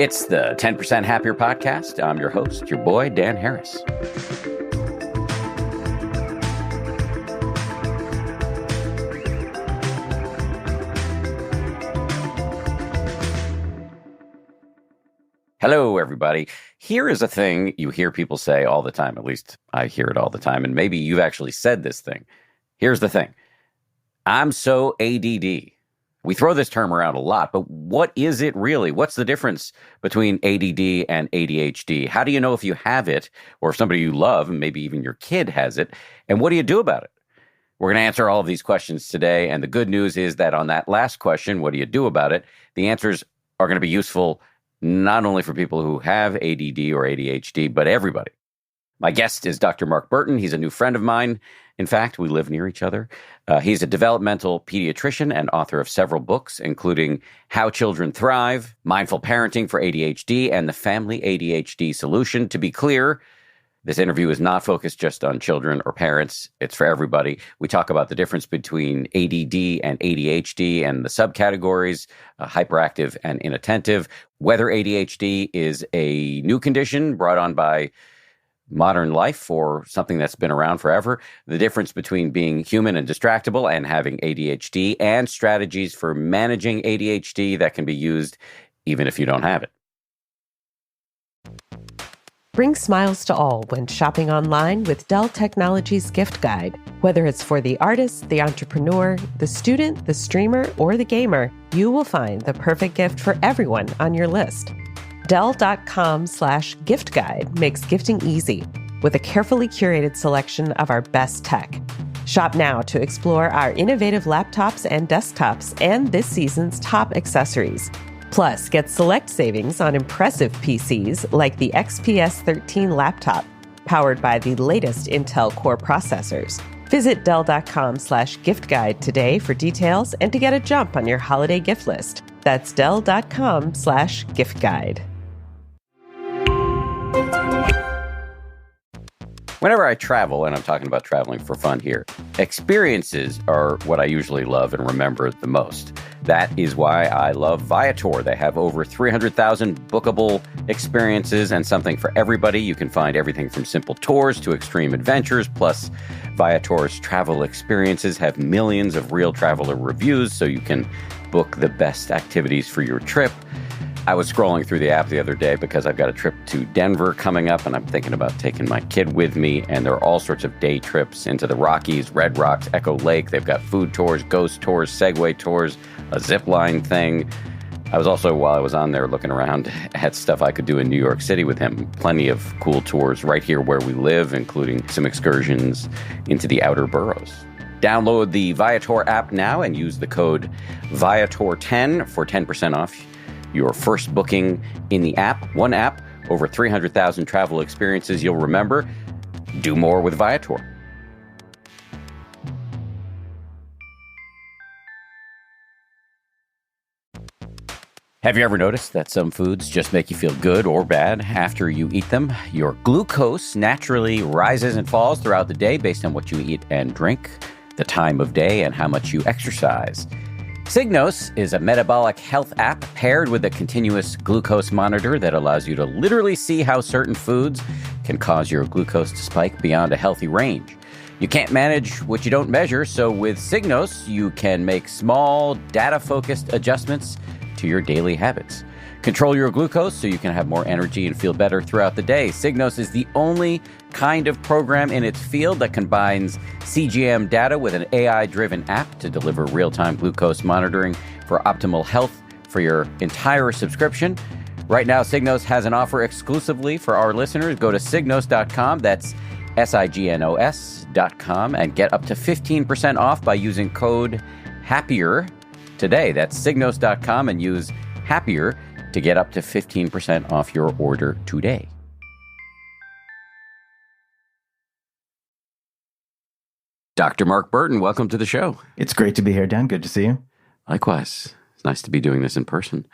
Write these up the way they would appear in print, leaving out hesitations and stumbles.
It's the 10% Happier Podcast. I'm your host, your boy, Dan Harris. Hello, everybody. Here is a thing you hear people say all the time. At least I hear it all the time. And maybe you've actually said this thing. Here's the thing. I'm so ADD. We throw this term around a lot, but what is it really? What's the difference between ADD and ADHD? How do you know if you have it or if somebody you love, and maybe even your kid has it? And what do you do about it? We're going to answer all of these questions today. And the good news is that on that last question, what do you do about it? The answers are going to be useful not only for people who have ADD or ADHD, but everybody. My guest is Dr. Mark Bertin. He's a new friend of mine. In fact, we live near each other. He's a developmental pediatrician and author of several books, including How Children Thrive, Mindful Parenting for ADHD, and The Family ADHD Solution. To be clear, this interview is not focused just on children or parents. It's for everybody. We talk about the difference between ADD and ADHD and the subcategories, hyperactive and inattentive, whether ADHD is a new condition brought on by modern life or something that's been around forever, the difference between being human and distractible and having ADHD, and strategies for managing ADHD that can be used even if you don't have it. Bring smiles to all when shopping online with Dell Technologies Gift Guide. Whether it's for the artist, the entrepreneur, the student, the streamer, or the gamer, you will find the perfect gift for everyone on your list. Dell.com/gift guide makes gifting easy with a carefully curated selection of our best tech. Shop now to explore our innovative laptops and desktops and this season's top accessories. Plus, get select savings on impressive PCs like the XPS 13 laptop, powered by the latest Intel Core processors. Visit Dell.com/gift guide today for details and to get a jump on your holiday gift list. That's Dell.com/gift guide. Whenever I travel, and I'm talking about traveling for fun here, experiences are what I usually love and remember the most. That is why I love Viator. They have over 300,000 bookable experiences and something for everybody. You can find everything from simple tours to extreme adventures. Plus, Viator's travel experiences have millions of real traveler reviews, so you can book the best activities for your trip. I was scrolling through the app the other day because I've got a trip to Denver coming up, and I'm thinking about taking my kid with me, and there are all sorts of day trips into the Rockies, Red Rocks, Echo Lake. They've got food tours, ghost tours, Segway tours, a zip line thing. I was also, while I was on there looking around, at stuff I could do in New York City with him. Plenty of cool tours right here where we live, including some excursions into the outer boroughs. Download the Viator app now and use the code Viator10 for 10% off your first booking in the app. One app, over 300,000 travel experiences you'll remember. Do more with Viator. Have you ever noticed that some foods just make you feel good or bad after you eat them? Your glucose naturally rises and falls throughout the day based on what you eat and drink, the time of day, and how much you exercise. Signos is a metabolic health app paired with a continuous glucose monitor that allows you to literally see how certain foods can cause your glucose to spike beyond a healthy range. You can't manage what you don't measure, so with Signos, you can make small, data-focused adjustments to your daily habits. Control your glucose so you can have more energy and feel better throughout the day. Signos is the only kind of program in its field that combines CGM data with an AI-driven app to deliver real-time glucose monitoring for optimal health for your entire subscription. Right now, Signos has an offer exclusively for our listeners. Go to Signos.com, that's Signos.com, and get up to 15% off by using code HAPPIER today. That's Signos.com and use HAPPIER to get up to 15% off your order today. Dr. Mark Bertin, welcome to the show. It's great to be here, Dan. Good to see you. Likewise. It's nice to be doing this in person.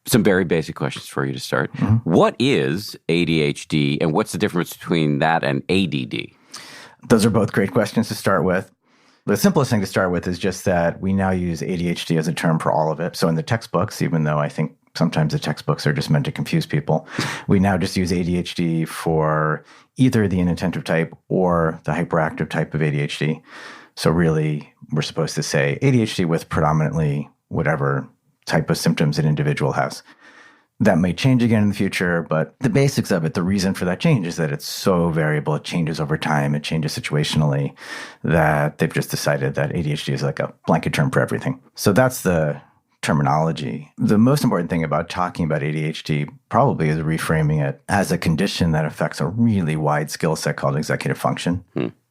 Some very basic questions for you to start. Mm-hmm. What is ADHD, and what's the difference between that and ADD? Those are both great questions to start with. The simplest thing to start with is just that we now use ADHD as a term for all of it. So in the textbooks, even though I think Sometimes the textbooks are just meant to confuse people. We now just use ADHD for either the inattentive type or the hyperactive type of ADHD. So really, we're supposed to say ADHD with predominantly whatever type of symptoms an individual has. That may change again in the future, but the basics of it, the reason for that change is that it's so variable. It changes over time. It changes situationally, that they've just decided that ADHD is like a blanket term for everything. So that's the terminology. The most important thing about talking about ADHD probably is reframing it as a condition that affects a really wide skill set called executive function.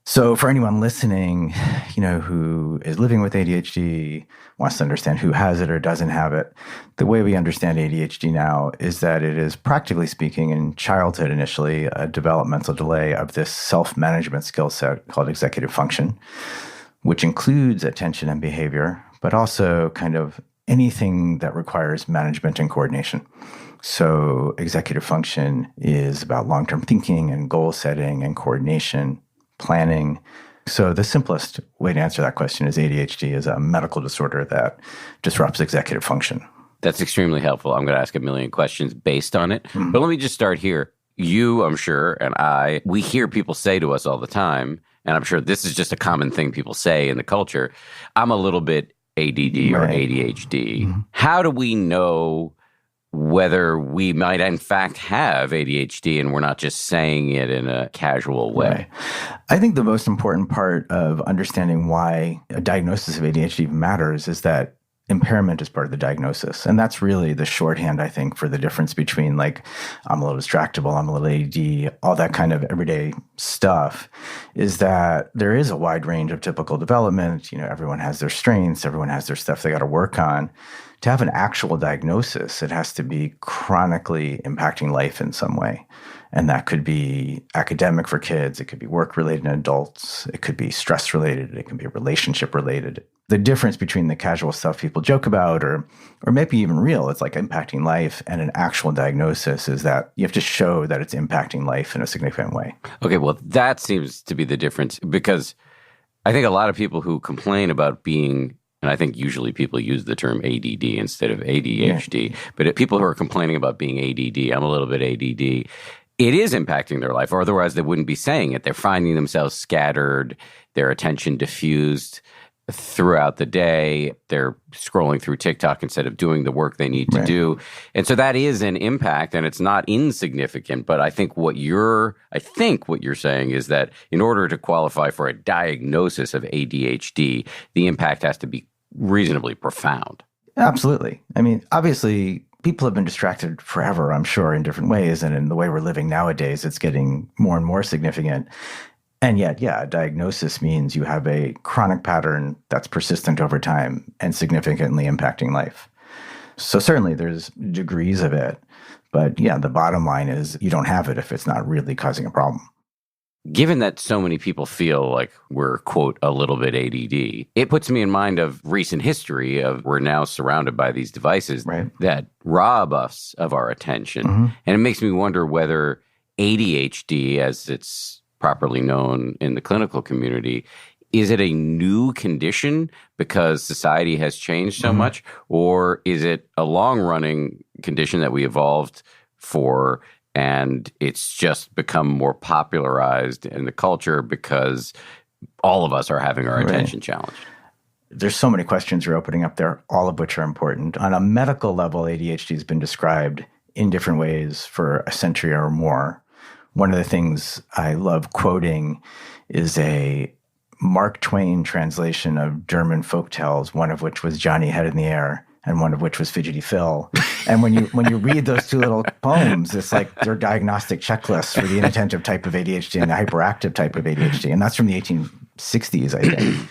So for anyone listening, who is living with ADHD, wants to understand who has it or doesn't have it, the way we understand ADHD now is that it is, practically speaking, in childhood initially, a developmental delay of this self-management skill set called executive function, which includes attention and behavior, but also kind of anything that requires management and coordination. So executive function is about long-term thinking and goal setting and coordination, planning. So the simplest way to answer that question is ADHD is a medical disorder that disrupts executive function. That's extremely helpful. I'm going to ask a million questions based on it. But let me just start here. You, I'm sure, and we hear people say to us all the time, and I'm sure this is just a common thing people say in the culture, I'm a little bit ADD or ADHD. How do we know whether we might in fact have ADHD and we're not just saying it in a casual way? Right. I think the most important part of understanding why a diagnosis of ADHD matters is that impairment is part of the diagnosis. And that's really the shorthand, I think, for the difference between like, I'm a little distractible, I'm a little ADD, all that kind of everyday stuff, is that there is a wide range of typical development. Everyone has their strengths, everyone has their stuff they got to work on. To have an actual diagnosis, it has to be chronically impacting life in some way. And that could be academic for kids. It could be work-related in adults. It could be stress-related. It can be relationship-related. The difference between the casual stuff people joke about or maybe even real, it's like impacting life, and an actual diagnosis is that you have to show that it's impacting life in a significant way. Okay, well, that seems to be the difference, because I think a lot of people who complain about being, and I think usually people use the term ADD instead of ADHD, but people who are complaining about being ADD, I'm a little bit ADD, it is impacting their life, or otherwise they wouldn't be saying it. They're finding themselves scattered, their attention diffused throughout the day. They're scrolling through TikTok instead of doing the work they need to do. And so that is an impact, and it's not insignificant. But I think what you're saying is that in order to qualify for a diagnosis of ADHD, the impact has to be reasonably profound. Absolutely. I mean, obviously, people have been distracted forever, I'm sure, in different ways. And in the way we're living nowadays, it's getting more and more significant. And yet, a diagnosis means you have a chronic pattern that's persistent over time and significantly impacting life. So certainly there's degrees of it. But the bottom line is you don't have it if it's not really causing a problem. Given that so many people feel like we're, quote, a little bit ADD, it puts me in mind of recent history of we're now surrounded by these devices that rob us of our attention. And it makes me wonder whether ADHD, as it's properly known in the clinical community, is it a new condition because society has changed so much, or is it a long-running condition that we evolved for and it's just become more popularized in the culture because all of us are having our attention challenged? There's so many questions you're opening up there, all of which are important. On a medical level, ADHD has been described in different ways for a century or more. One of the things I love quoting is a Mark Twain translation of German folktales, one of which was Johnny Head in the Air, and one of which was Fidgety Phil. And when you read those two little poems, it's like they're diagnostic checklists for the inattentive type of ADHD and the hyperactive type of ADHD. And that's from the 1860s, I think.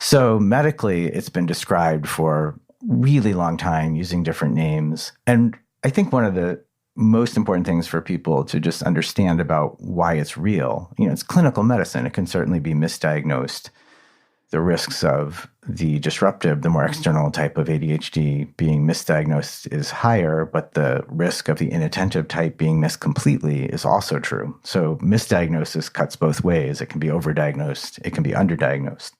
So medically, it's been described for a really long time using different names. And I think one of the most important things for people to just understand about why it's real, it's clinical medicine. It can certainly be misdiagnosed. The risks of the disruptive, the more external type of ADHD being misdiagnosed is higher, but the risk of the inattentive type being missed completely is also true. So misdiagnosis cuts both ways. It can be overdiagnosed. It can be underdiagnosed.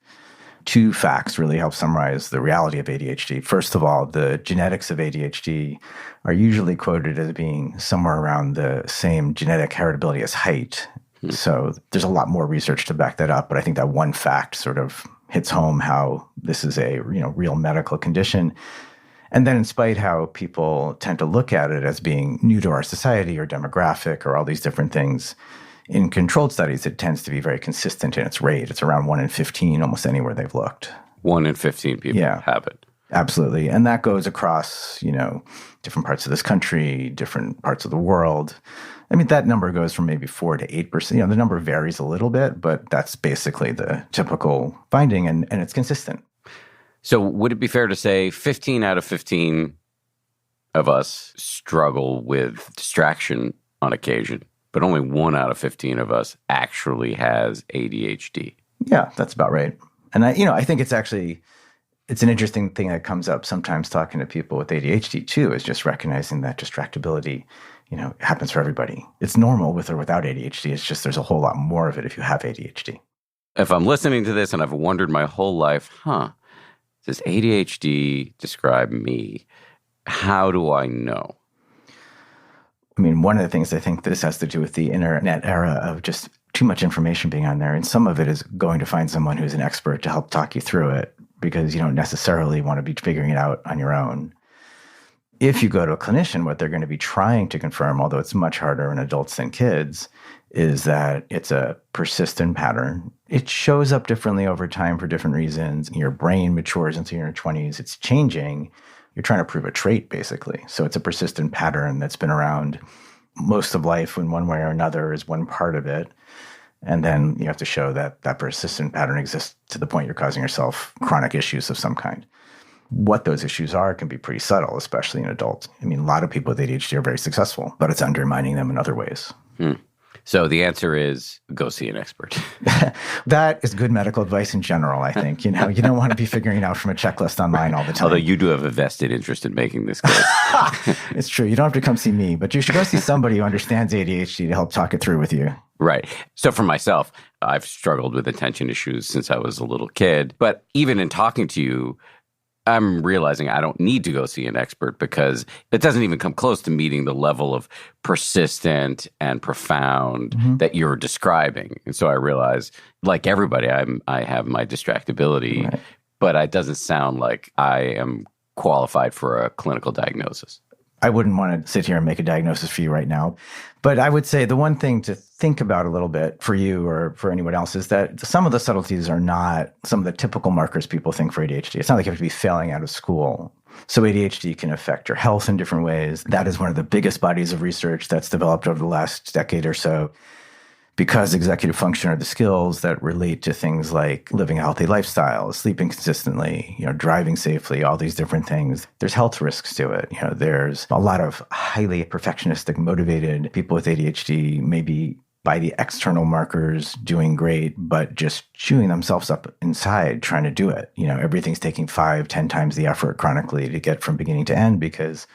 two facts really help summarize the reality of ADHD. First of all, the genetics of ADHD are usually quoted as being somewhere around the same genetic heritability as height. So there's a lot more research to back that up, but I think that one fact sort of hits home how this is a real medical condition. And then in spite how people tend to look at it as being new to our society or demographic or all these different things, in controlled studies, it tends to be very consistent in its rate. It's around 1 in 15 almost anywhere they've looked. 1 in 15 people have it. Absolutely. And that goes across, different parts of this country, different parts of the world. I mean, that number goes from maybe 4 to 8%. The number varies a little bit, but that's basically the typical finding, and it's consistent. So would it be fair to say 15 out of 15 of us struggle with distraction on occasion, but only 1 out of 15 of us actually has ADHD? Yeah, that's about right. And I think it's an interesting thing that comes up sometimes talking to people with ADHD too, is just recognizing that distractibility, happens for everybody. It's normal with or without ADHD. It's just there's a whole lot more of it if you have ADHD. If I'm listening to this and I've wondered my whole life, does ADHD describe me? How do I know? I mean, one of the things I think this has to do with the internet era of just too much information being on there. And some of it is going to find someone who's an expert to help talk you through it, because you don't necessarily want to be figuring it out on your own. If you go to a clinician, what they're going to be trying to confirm, although it's much harder in adults than kids, is that it's a persistent pattern. It shows up differently over time for different reasons. Your brain matures into your 20s. It's changing. You're trying to prove a trait, basically. So it's a persistent pattern that's been around most of life in one way or another is one part of it. And then you have to show that that persistent pattern exists to the point you're causing yourself chronic issues of some kind. What those issues are can be pretty subtle, especially in adults. I mean, a lot of people with ADHD are very successful, but it's undermining them in other ways. So the answer is go see an expert. That is good medical advice in general, I think. You don't want to be figuring it out from a checklist online all the time. Although you do have a vested interest in making this good. It's true. You don't have to come see me, but you should go see somebody who understands ADHD to help talk it through with you. Right. So for myself, I've struggled with attention issues since I was a little kid. But even in talking to you, I'm realizing I don't need to go see an expert because it doesn't even come close to meeting the level of persistent and profound that you're describing. And so I realize, like everybody, I have my distractibility, but it doesn't sound like I am qualified for a clinical diagnosis. I wouldn't want to sit here and make a diagnosis for you right now. But I would say the one thing to think about a little bit for you or for anyone else is that some of the subtleties are not some of the typical markers people think for ADHD. It's not like you have to be failing out of school. So ADHD can affect your health in different ways. That is one of the biggest bodies of research that's developed over the last decade or so, because executive function are the skills that relate to things like living a healthy lifestyle, sleeping consistently, driving safely, all these different things. There's health risks to it. There's a lot of highly perfectionistic, motivated people with ADHD, maybe by the external markers doing great, but just chewing themselves up inside trying to do it. Everything's taking 5-10 times the effort chronically to get from beginning to end, because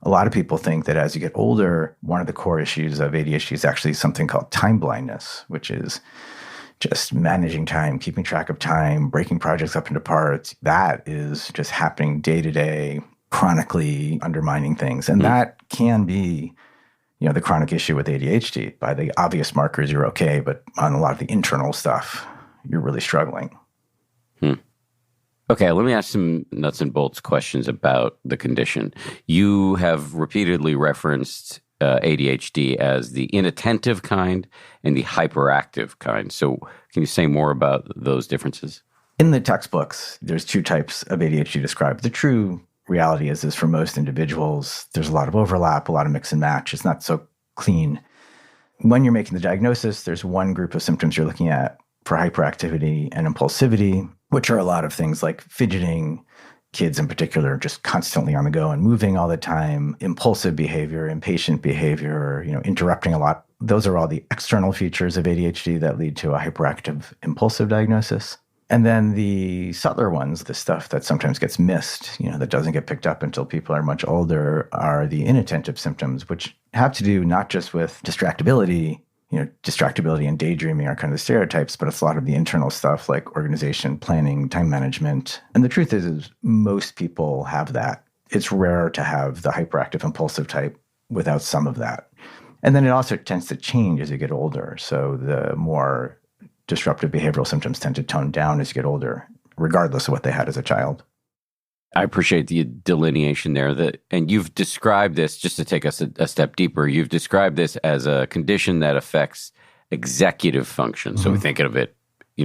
a lot of people think that as you get older, one of the core issues of ADHD is actually something called time blindness, which is just managing time, keeping track of time, breaking projects up into parts. That is just happening day to day, chronically undermining things. And that can be, the chronic issue with ADHD. By the obvious markers, you're okay, but on a lot of the internal stuff, you're really struggling. Okay, let me ask some nuts and bolts questions about the condition. You have repeatedly referenced ADHD as the inattentive kind and the hyperactive kind. So can you say more about those differences? In the textbooks, there's two types of ADHD described. The true reality is for most individuals, there's a lot of overlap, a lot of mix and match. It's not so clean. When you're making the diagnosis, there's one group of symptoms you're looking at for hyperactivity and impulsivity, which are a lot of things like fidgeting, kids in particular, just constantly on the go and moving all the time, impulsive behavior, impatient behavior, interrupting a lot. Those are all the external features of ADHD that lead to a hyperactive impulsive diagnosis. And then the subtler ones, the stuff that sometimes gets missed, that doesn't get picked up until people are much older, are the inattentive symptoms, which have to do not just with distractibility, Distractibility and daydreaming are kind of the stereotypes, but it's a lot of the internal stuff like organization, planning, time management. And the truth is most people have that. It's rare to have the hyperactive impulsive type without some of that. And then it also tends to change as you get older. So the more disruptive behavioral symptoms tend to tone down as you get older, regardless of what they had as a child. I appreciate the delineation there. And you've described this, just to take us a step deeper, you've described this as a condition that affects executive function. So we think of it,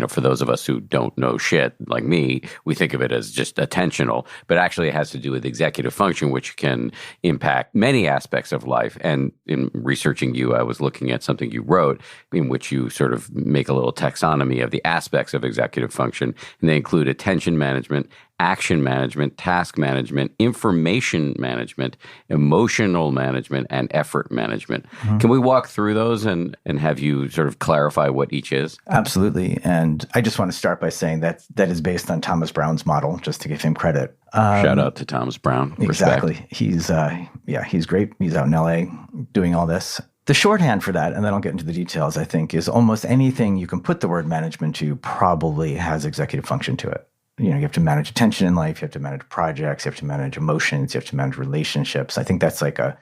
for those of us who don't know shit like me, we think of it as just attentional, but actually it has to do with executive function, which can impact many aspects of life. And in researching you, I was looking at something you wrote in which you sort of make a little taxonomy of the aspects of executive function. And they include attention management, action management, task management, information management, emotional management, and effort management. Can we walk through those and have you sort of clarify what each is? Absolutely. And I just want to start by saying that is based on Thomas Brown's model, just to give him credit. Shout out to Thomas Brown. Exactly. Respect. He's great. He's out in LA doing all this. The shorthand for that, and then I'll get into the details, I think, is almost anything you can put the word management to probably has executive function to it. You have to manage attention in life, you have to manage projects, you have to manage emotions, you have to manage relationships. I think that's like a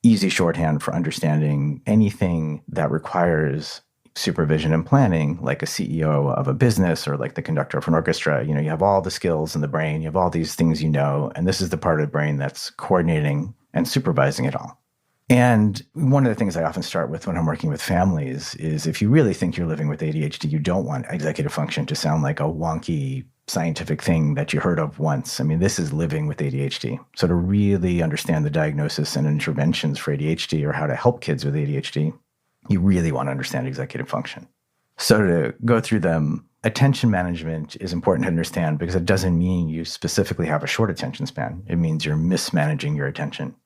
easy shorthand for understanding anything that requires supervision and planning, like a CEO of a business or like the conductor of an orchestra. You have all the skills in the brain, you have all these things and this is the part of the brain that's coordinating and supervising it all. And one of the things I often start with when I'm working with families is if you really think you're living with ADHD, you don't want executive function to sound like a wonky scientific thing that you heard of once. I mean, this is living with ADHD. So to really understand the diagnosis and interventions for ADHD or how to help kids with ADHD, you really want to understand executive function. So to go through them, attention management is important to understand because it doesn't mean you specifically have a short attention span. It means you're mismanaging your attention,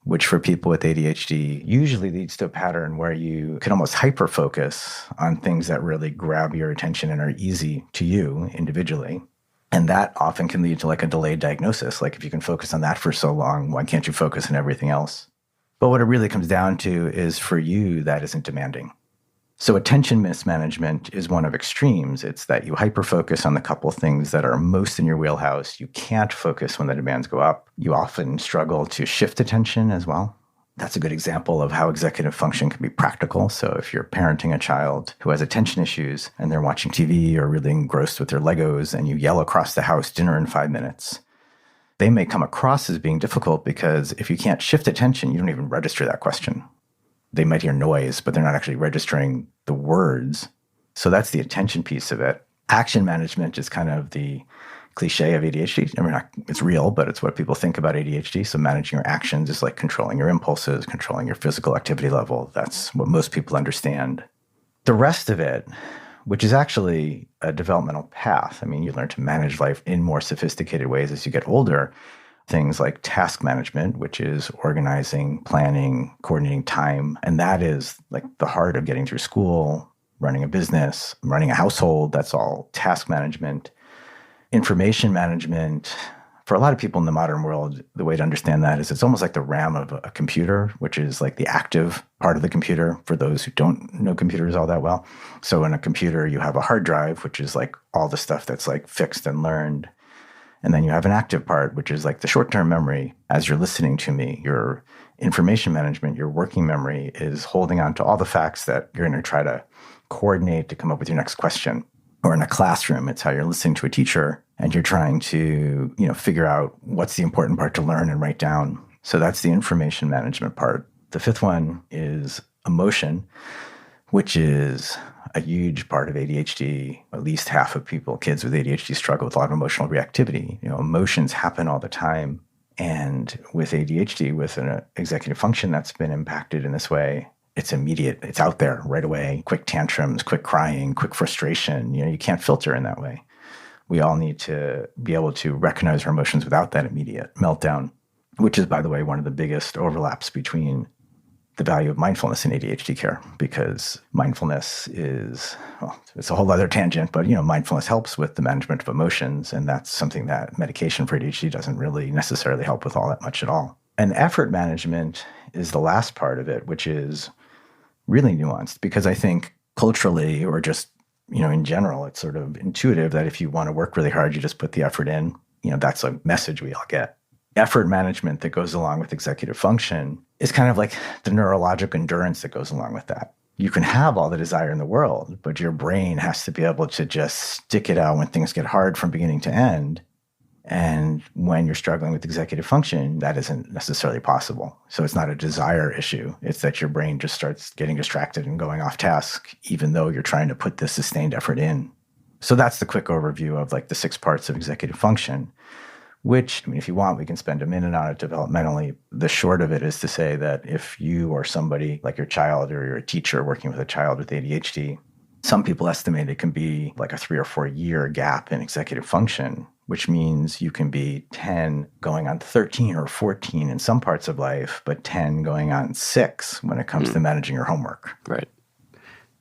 which for people with ADHD usually leads to a pattern where you can almost hyper-focus on things that really grab your attention and are easy to you individually. And that often can lead to like a delayed diagnosis. Like if you can focus on that for so long, why can't you focus on everything else? But what it really comes down to is for you, that isn't demanding. So attention mismanagement is one of extremes. It's that you hyper-focus on the couple of things that are most in your wheelhouse. You can't focus when the demands go up. You often struggle to shift attention as well. That's a good example of how executive function can be practical. So if you're parenting a child who has attention issues and they're watching TV or really engrossed with their Legos and you yell across the house, dinner in 5 minutes, they may come across as being difficult because if you can't shift attention, you don't even register that question. They might hear noise, but they're not actually registering the words. So that's the attention piece of it. Action management is kind of the cliche of ADHD. I mean, it's real, but it's what people think about ADHD. So managing your actions is like controlling your impulses, controlling your physical activity level. That's what most people understand. The rest of it, which is actually a developmental path. I mean, you learn to manage life in more sophisticated ways as you get older. Things like task management, which is organizing, planning, coordinating time. And that is like the heart of getting through school, running a business, running a household. That's all task management. Information management. For a lot of people in the modern world, the way to understand that is it's almost like the RAM of a computer, which is like the active part of the computer for those who don't know computers all that well. So in a computer, you have a hard drive, which is like all the stuff that's like fixed and learned. And then you have an active part, which is like the short-term memory. As you're listening to me, your information management, your working memory is holding on to all the facts that you're going to try to coordinate to come up with your next question. Or in a classroom, it's how you're listening to a teacher and you're trying to, figure out what's the important part to learn and write down. So that's the information management part. The fifth one is emotion, which is a huge part of ADHD. At least half of kids with ADHD struggle with a lot of emotional reactivity. Emotions happen all the time. And with ADHD, with an executive function that's been impacted in this way, it's immediate. It's out there right away. Quick tantrums, quick crying, quick frustration. You can't filter in that way. We all need to be able to recognize our emotions without that immediate meltdown, which is, by the way, one of the biggest overlaps between the value of mindfulness in ADHD care, because mindfulness is, it's a whole other tangent, but, mindfulness helps with the management of emotions, and that's something that medication for ADHD doesn't really necessarily help with all that much at all. And effort management is the last part of it, which is really nuanced, because I think culturally, or just, in general, it's sort of intuitive that if you want to work really hard, you just put the effort in. That's a message we all get. Effort management that goes along with executive function is kind of like the neurologic endurance that goes along with that. You can have all the desire in the world, but your brain has to be able to just stick it out when things get hard from beginning to end. And when you're struggling with executive function, that isn't necessarily possible. So it's not a desire issue. It's that your brain just starts getting distracted and going off task, even though you're trying to put this sustained effort in. So that's the quick overview of like the 6 parts of executive function, which, if you want, we can spend a minute on it developmentally. The short of it is to say that if you or somebody like your child, or you're a teacher working with a child with ADHD, some people estimate it can be like a 3 or 4 year gap in executive function, which means you can be 10 going on 13 or 14 in some parts of life, but 10 going on 6 when it comes to managing your homework. Right.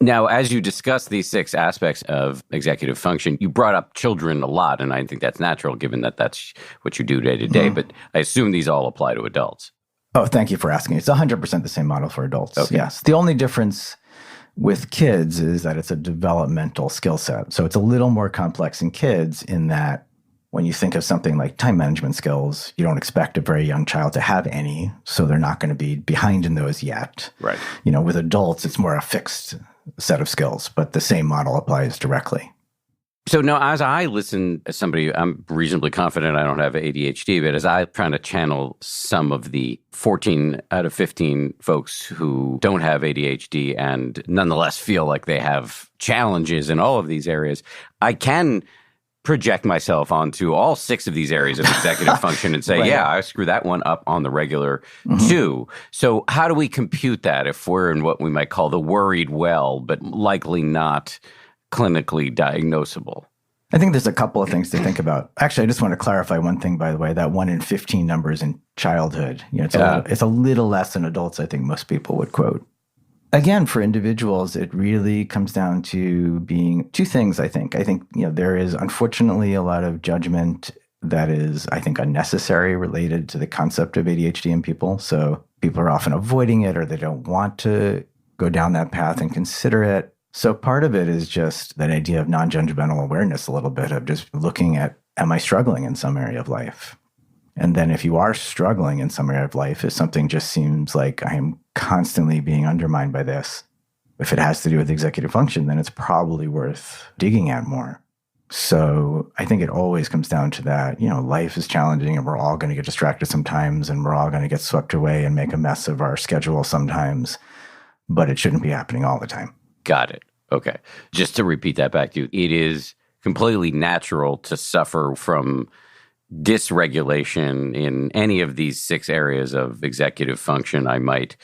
Now, as you discuss these 6 aspects of executive function, you brought up children a lot, and I think that's natural given that that's what you do day to day, but I assume these all apply to adults. Oh, thank you for asking. It's 100% the same model for adults. Okay. Yes. The only difference with kids is that it's a developmental skill set. So it's a little more complex in kids in that when you think of something like time management skills, you don't expect a very young child to have any, so they're not going to be behind in those yet. Right. With adults, it's more a fixed set of skills, but the same model applies directly. So now, as I listen as somebody, I'm reasonably confident I don't have ADHD, but as I'm trying to channel some of the 14 out of 15 folks who don't have ADHD and nonetheless feel like they have challenges in all of these areas, I can project myself onto all 6 of these areas of executive function and say, Right. yeah, I screw that one up on the regular too. So how do we compute that if we're in what we might call the worried well, but likely not clinically diagnosable? I think there's a couple of things to think about. Actually, I just want to clarify one thing, by the way, that 1 in 15 numbers in childhood. It's a little less than adults, I think most people would quote. Again, for individuals, it really comes down to being 2 things, I think. I think, there is unfortunately a lot of judgment that is, I think, unnecessary related to the concept of ADHD in people. So people are often avoiding it, or they don't want to go down that path and consider it. So part of it is just that idea of non-judgmental awareness, a little bit of just looking at, am I struggling in some area of life? And then if you are struggling in some area of life, if something just seems like I am constantly being undermined by this, if it has to do with executive function, then it's probably worth digging at more. So I think it always comes down to that, life is challenging and we're all going to get distracted sometimes, and we're all going to get swept away and make a mess of our schedule sometimes, but it shouldn't be happening all the time. Got it. Okay. Just to repeat that back to you, it is completely natural to suffer from dysregulation in any of these 6 areas of executive function. I might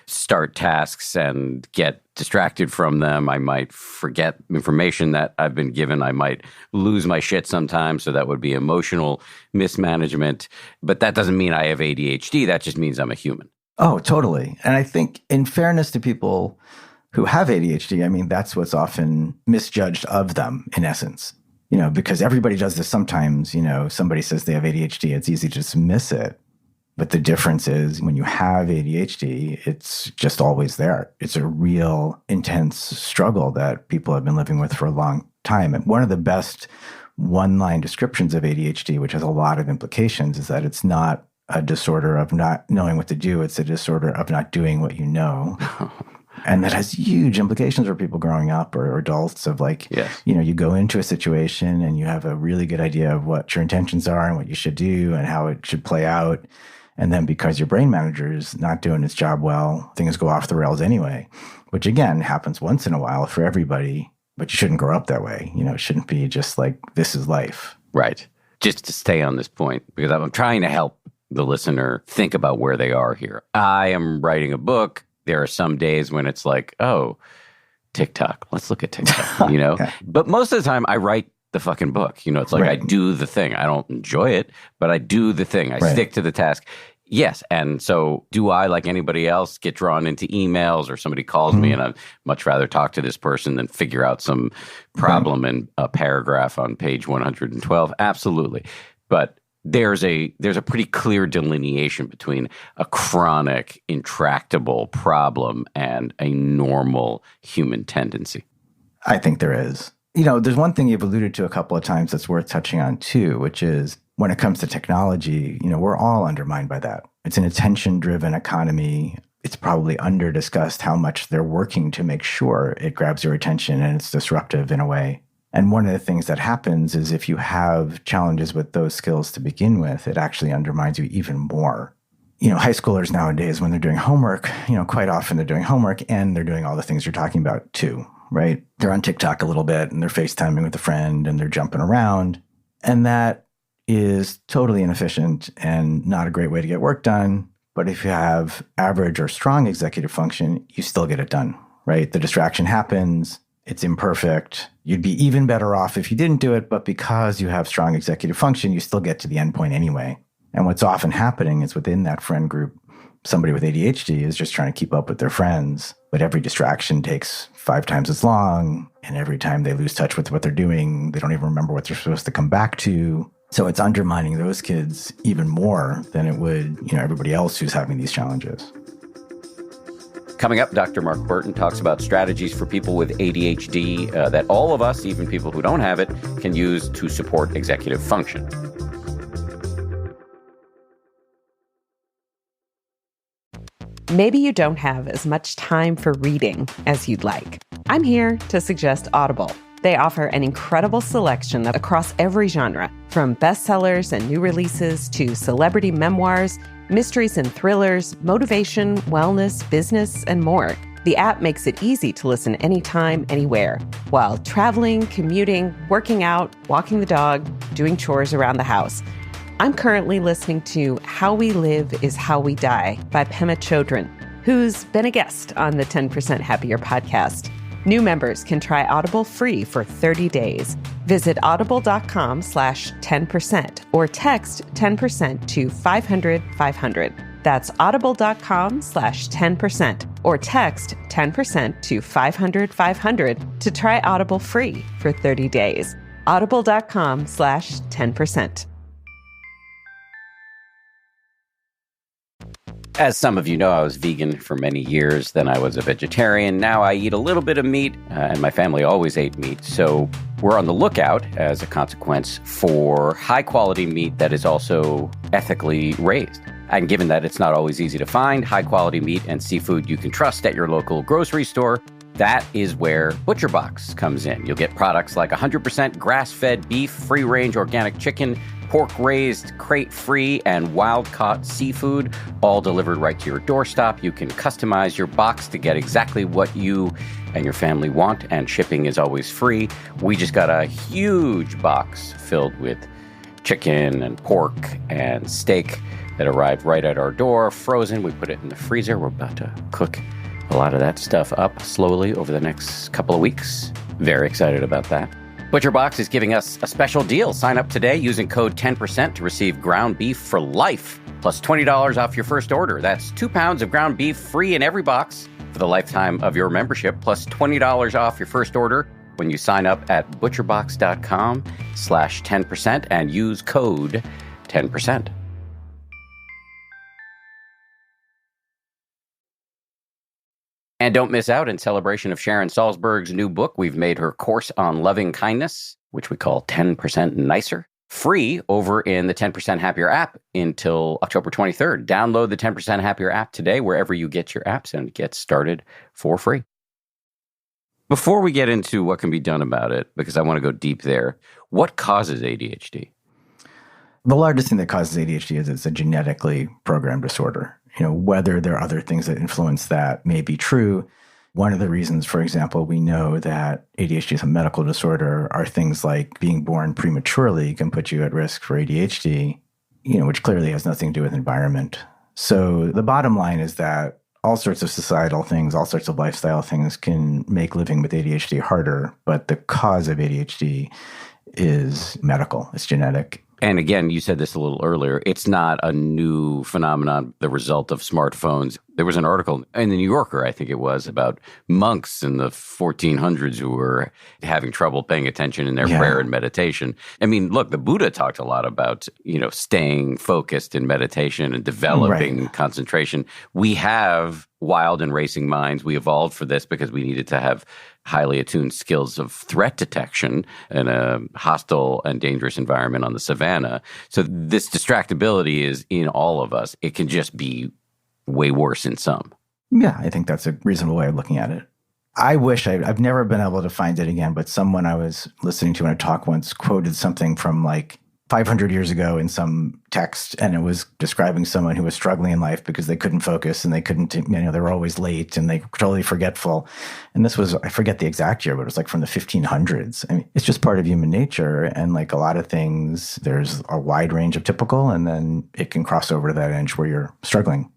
start tasks and get distracted from them. I might forget information that I've been given. I might lose my shit sometimes. So that would be emotional mismanagement. But that doesn't mean I have ADHD. That just means I'm a human. Oh, totally. And I think in fairness to people who have ADHD, that's what's often misjudged of them in essence. Because everybody does this sometimes. Somebody says they have ADHD, it's easy to dismiss it. But the difference is when you have ADHD, it's just always there. It's a real intense struggle that people have been living with for a long time. And one of the best one-line descriptions of ADHD, which has a lot of implications, is that it's not a disorder of not knowing what to do. It's a disorder of not doing what you know. And that has huge implications for people growing up or adults of like, yes. You go into a situation and you have a really good idea of what your intentions are and what you should do and how it should play out. And then because your brain manager is not doing its job well, things go off the rails anyway, which again happens once in a while for everybody, but you shouldn't grow up that way. It shouldn't be just like, this is life. Right. Just to stay on this point, because I'm trying to help the listener think about where they are here. I am writing a book. There are some days when it's like, oh, TikTok, let's look at TikTok, Okay. But most of the time I write the fucking book. It's like Right. I do the thing. I don't enjoy it, but I do the thing. I Right. stick to the task. Yes. And so do I, like anybody else, get drawn into emails or somebody calls me and I'd much rather talk to this person than figure out some problem in a paragraph on page 112? Absolutely. But there's a pretty clear delineation between a chronic, intractable problem and a normal human tendency. I think there is. There's one thing you've alluded to a couple of times that's worth touching on too, which is when it comes to technology, we're all undermined by that. It's an attention-driven economy. It's probably under-discussed how much they're working to make sure it grabs your attention and it's disruptive in a way. And one of the things that happens is if you have challenges with those skills to begin with, it actually undermines you even more. High schoolers nowadays, when they're doing homework, quite often they're doing homework and they're doing all the things you're talking about too, right? They're on TikTok a little bit and they're FaceTiming with a friend and they're jumping around. And that is totally inefficient and not a great way to get work done. But if you have average or strong executive function, you still get it done, right? The distraction happens. It's imperfect. You'd be even better off if you didn't do it, but because you have strong executive function, you still get to the end point anyway. And what's often happening is within that friend group, somebody with ADHD is just trying to keep up with their friends, but every distraction takes 5 times as long. And every time they lose touch with what they're doing, they don't even remember what they're supposed to come back to. So it's undermining those kids even more than it would, everybody else who's having these challenges. Coming up, Dr. Mark Bertin talks about strategies for people with ADHD that all of us, even people who don't have it, can use to support executive function. Maybe you don't have as much time for reading as you'd like. I'm here to suggest Audible. They offer an incredible selection across every genre, from bestsellers and new releases to celebrity memoirs, mysteries and thrillers, motivation, wellness, business, and more. The app makes it easy to listen anytime, anywhere, while traveling, commuting, working out, walking the dog, doing chores around the house. I'm currently listening to How We Live is How We Die by Pema Chodron, who's been a guest on the 10% Happier podcast. New members can try Audible free for 30 days. Visit audible.com/10% or text 10% to 500-500. That's audible.com/10% or text 10% to 500-500 to try Audible free for 30 days. Audible.com/10%. As some of you know, I was vegan for many years. Then I was a vegetarian. Now I eat a little bit of meat, and my family always ate meat. So we're on the lookout, as a consequence, for high-quality meat that is also ethically raised. And given that it's not always easy to find high-quality meat and seafood you can trust at your local grocery store, that is where ButcherBox comes in. You'll get products like 100% grass-fed beef, free-range organic chicken, pork-raised, crate-free, and wild-caught seafood, all delivered right to your doorstep. You can customize your box to get exactly what you and your family want, and shipping is always free. We just got a huge box filled with chicken and pork and steak that arrived right at our door, frozen. We put it in the freezer. We're about to cook a lot of that stuff up slowly over the next couple of weeks. Very excited about that. ButcherBox is giving us a special deal. Sign up today using code 10% to receive ground beef for life, plus $20 off your first order. That's 2 pounds of ground beef free in every box for the lifetime of your membership, plus $20 off your first order when you sign up at butcherbox.com/10% and use code 10%. And don't miss out in celebration of Sharon Salzberg's new book. We've made her course on loving kindness, which we call 10% Nicer, free over in the 10% Happier app until October 23rd. Download the 10% Happier app today, wherever you get your apps, and get started for free. Before we get into what can be done about it, because I want to go deep there, what causes ADHD? The largest thing that causes ADHD is it's a genetically programmed disorder. Whether there are other things that influence that may be true. One of the reasons, for example, we know that ADHD is a medical disorder are things like being born prematurely can put you at risk for ADHD, which clearly has nothing to do with environment. So the bottom line is that all sorts of societal things, all sorts of lifestyle things can make living with ADHD harder, but the cause of ADHD is medical, it's genetic. And again, you said this a little earlier, it's not a new phenomenon, the result of smartphones. There was an article in the New Yorker, I think it was, about monks in the 1400s who were having trouble paying attention in their prayer and meditation. I mean, look, the Buddha talked a lot about, staying focused in meditation and developing concentration. We have wild and racing minds. We evolved for this because we needed to have highly attuned skills of threat detection in a hostile and dangerous environment on the savannah. So this distractibility is in all of us. It can just be way worse in some. Yeah, I think that's a reasonable way of looking at it. I wish I've never been able to find it again, but someone I was listening to in a talk once quoted something from like 500 years ago in some text, and it was describing someone who was struggling in life because they couldn't focus and they couldn't, they were always late and they were totally forgetful. And this was, I forget the exact year, but it was like from the 1500s. I mean, it's just part of human nature. And like a lot of things, there's a wide range of typical, and then it can cross over to that edge where you're struggling.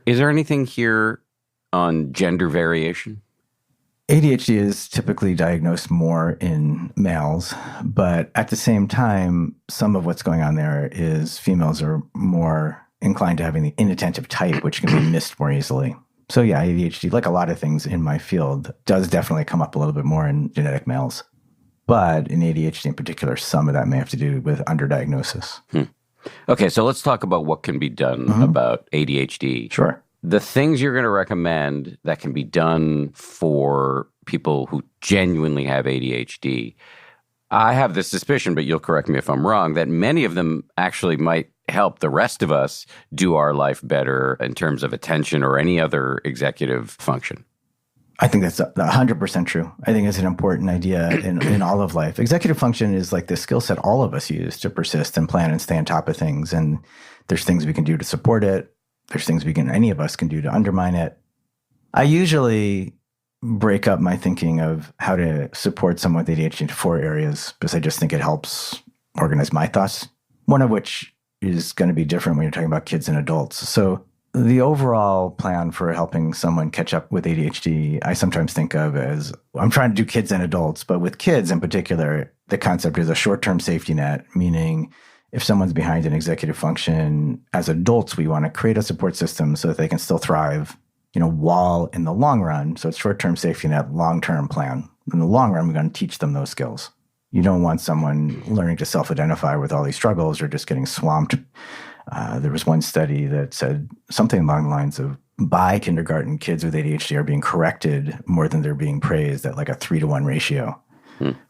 Is there anything here on gender variation? ADHD is typically diagnosed more in males, but at the same time, some of what's going on there is females are more inclined to having the inattentive type, which can be missed more easily. So yeah, ADHD, like a lot of things in my field, does definitely come up a little bit more in genetic males. But in ADHD in particular, some of that may have to do with underdiagnosis. Okay, so let's talk about what can be done about ADHD. Sure. The things you're going to recommend that can be done for people who genuinely have ADHD, I have this suspicion, but you'll correct me if I'm wrong, that many of them actually might help the rest of us do our life better in terms of attention or any other executive function. I think that's 100% true. I think it's an important idea in all of life. Executive function is like the skill set all of us use to persist and plan and stay on top of things. And there's things we can do to support it. There's things any of us can do to undermine it. I usually break up my thinking of how to support someone with ADHD into 4 areas because I just think it helps organize my thoughts, one of which is going to be different when you're talking about kids and adults. So the overall plan for helping someone catch up with ADHD, I sometimes think of as, I'm trying to do kids and adults, but with kids in particular, the concept is a short-term safety net, meaning if someone's behind in executive function, as adults, we want to create a support system so that they can still thrive, while in the long run, so it's short-term safety net, long-term plan. In the long run, we're going to teach them those skills. You don't want someone learning to self-identify with all these struggles or just getting swamped. There was one study that said something along the lines of by kindergarten, kids with ADHD are being corrected more than they're being praised at like a 3-to-1 ratio,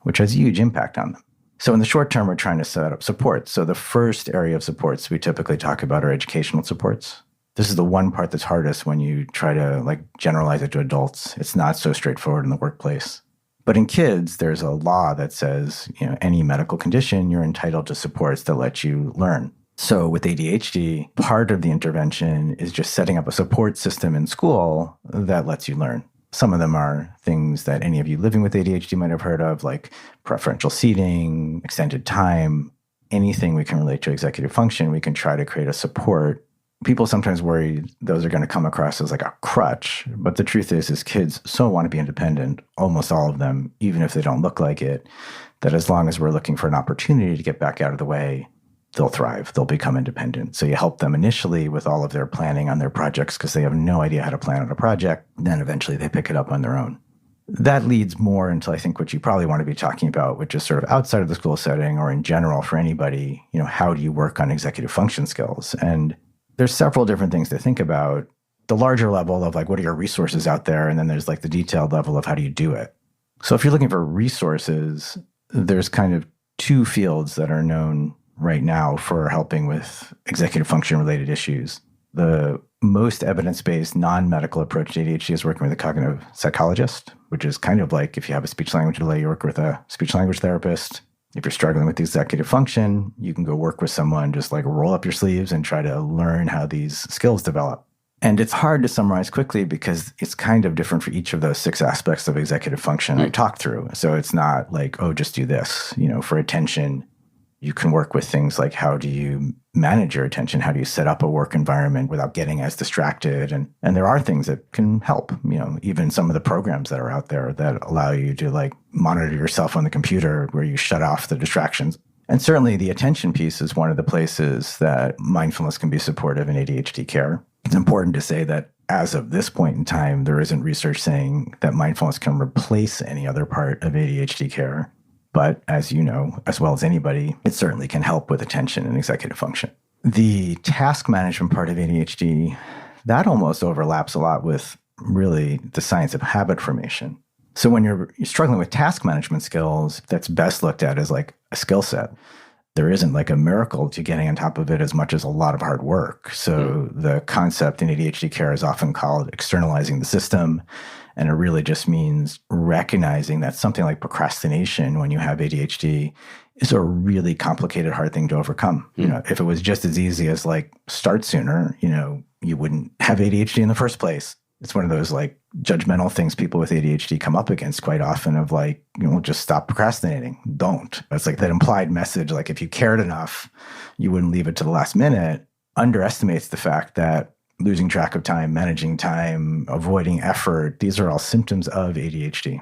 which has a huge impact on them. So in the short term, we're trying to set up supports. So the first area of supports we typically talk about are educational supports. This is the one part that's hardest when you try to generalize it to adults. It's not so straightforward in the workplace. But in kids, there's a law that says, any medical condition, you're entitled to supports that let you learn. So with ADHD, part of the intervention is just setting up a support system in school that lets you learn. Some of them are things that any of you living with ADHD might have heard of, like preferential seating, extended time, anything we can relate to executive function, we can try to create a support. People sometimes worry those are going to come across as like a crutch, but the truth is kids so want to be independent, almost all of them, even if they don't look like it, that as long as we're looking for an opportunity to get back out of the way, they'll thrive, they'll become independent. So you help them initially with all of their planning on their projects because they have no idea how to plan on a project. Then eventually they pick it up on their own. That leads more into, I think, what you probably want to be talking about, which is sort of outside of the school setting or in general for anybody, how do you work on executive function skills? And there's several different things to think about. The larger level of what are your resources out there? And then there's the detailed level of how do you do it? So if you're looking for resources, there's kind of 2 fields that are known right now for helping with executive function related issues. The most evidence-based non-medical approach to ADHD is working with a cognitive psychologist, which is kind of like if you have a speech language delay, you work with a speech language therapist. If you're struggling with executive function, you can go work with someone, just roll up your sleeves and try to learn how these skills develop. And it's hard to summarize quickly because it's kind of different for each of those 6 aspects of executive function I talked through. So it's not just do this. For attention, you can work with things like how do you manage your attention? How do you set up a work environment without getting as distracted? And there are things that can help, even some of the programs that are out there that allow you to monitor yourself on the computer where you shut off the distractions. And certainly the attention piece is one of the places that mindfulness can be supportive in ADHD care. It's important to say that as of this point in time, there isn't research saying that mindfulness can replace any other part of ADHD care. But as you know, as well as anybody, it certainly can help with attention and executive function. The task management part of ADHD, that almost overlaps a lot with really the science of habit formation. So when you're struggling with task management skills, that's best looked at as like a skill set. There isn't like a miracle to getting on top of it as much as a lot of hard work. So the concept in ADHD care is often called externalizing the system. And it really just means recognizing that something like procrastination when you have ADHD is a really complicated, hard thing to overcome. You know, if it was just as easy as like start sooner, you wouldn't have ADHD in the first place. It's one of those like judgmental things people with ADHD come up against quite often of like, just stop procrastinating. Don't. It's like that implied message, like if you cared enough, you wouldn't leave it to the last minute, underestimates the fact that losing track of time, managing time, avoiding effort, these are all symptoms of ADHD.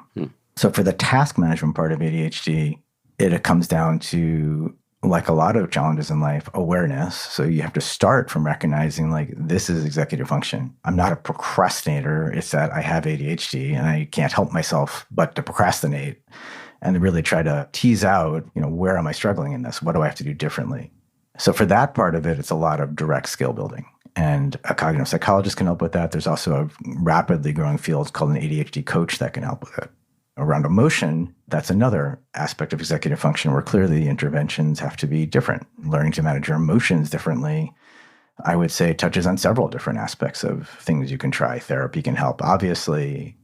So for the task management part of ADHD, it comes down to, like a lot of challenges in life, awareness. So you have to start from recognizing like, this is executive function. I'm not a procrastinator. It's that I have ADHD and I can't help myself but to procrastinate, and really try to tease out, where am I struggling in this? What do I have to do differently? So for that part of it, it's a lot of direct skill building. And a cognitive psychologist can help with that. There's also a rapidly growing field called an ADHD coach that can help with it. Around emotion, that's another aspect of executive function where clearly the interventions have to be different. Learning to manage your emotions differently, I would say, touches on several different aspects of things you can try. Therapy can help. Obviously,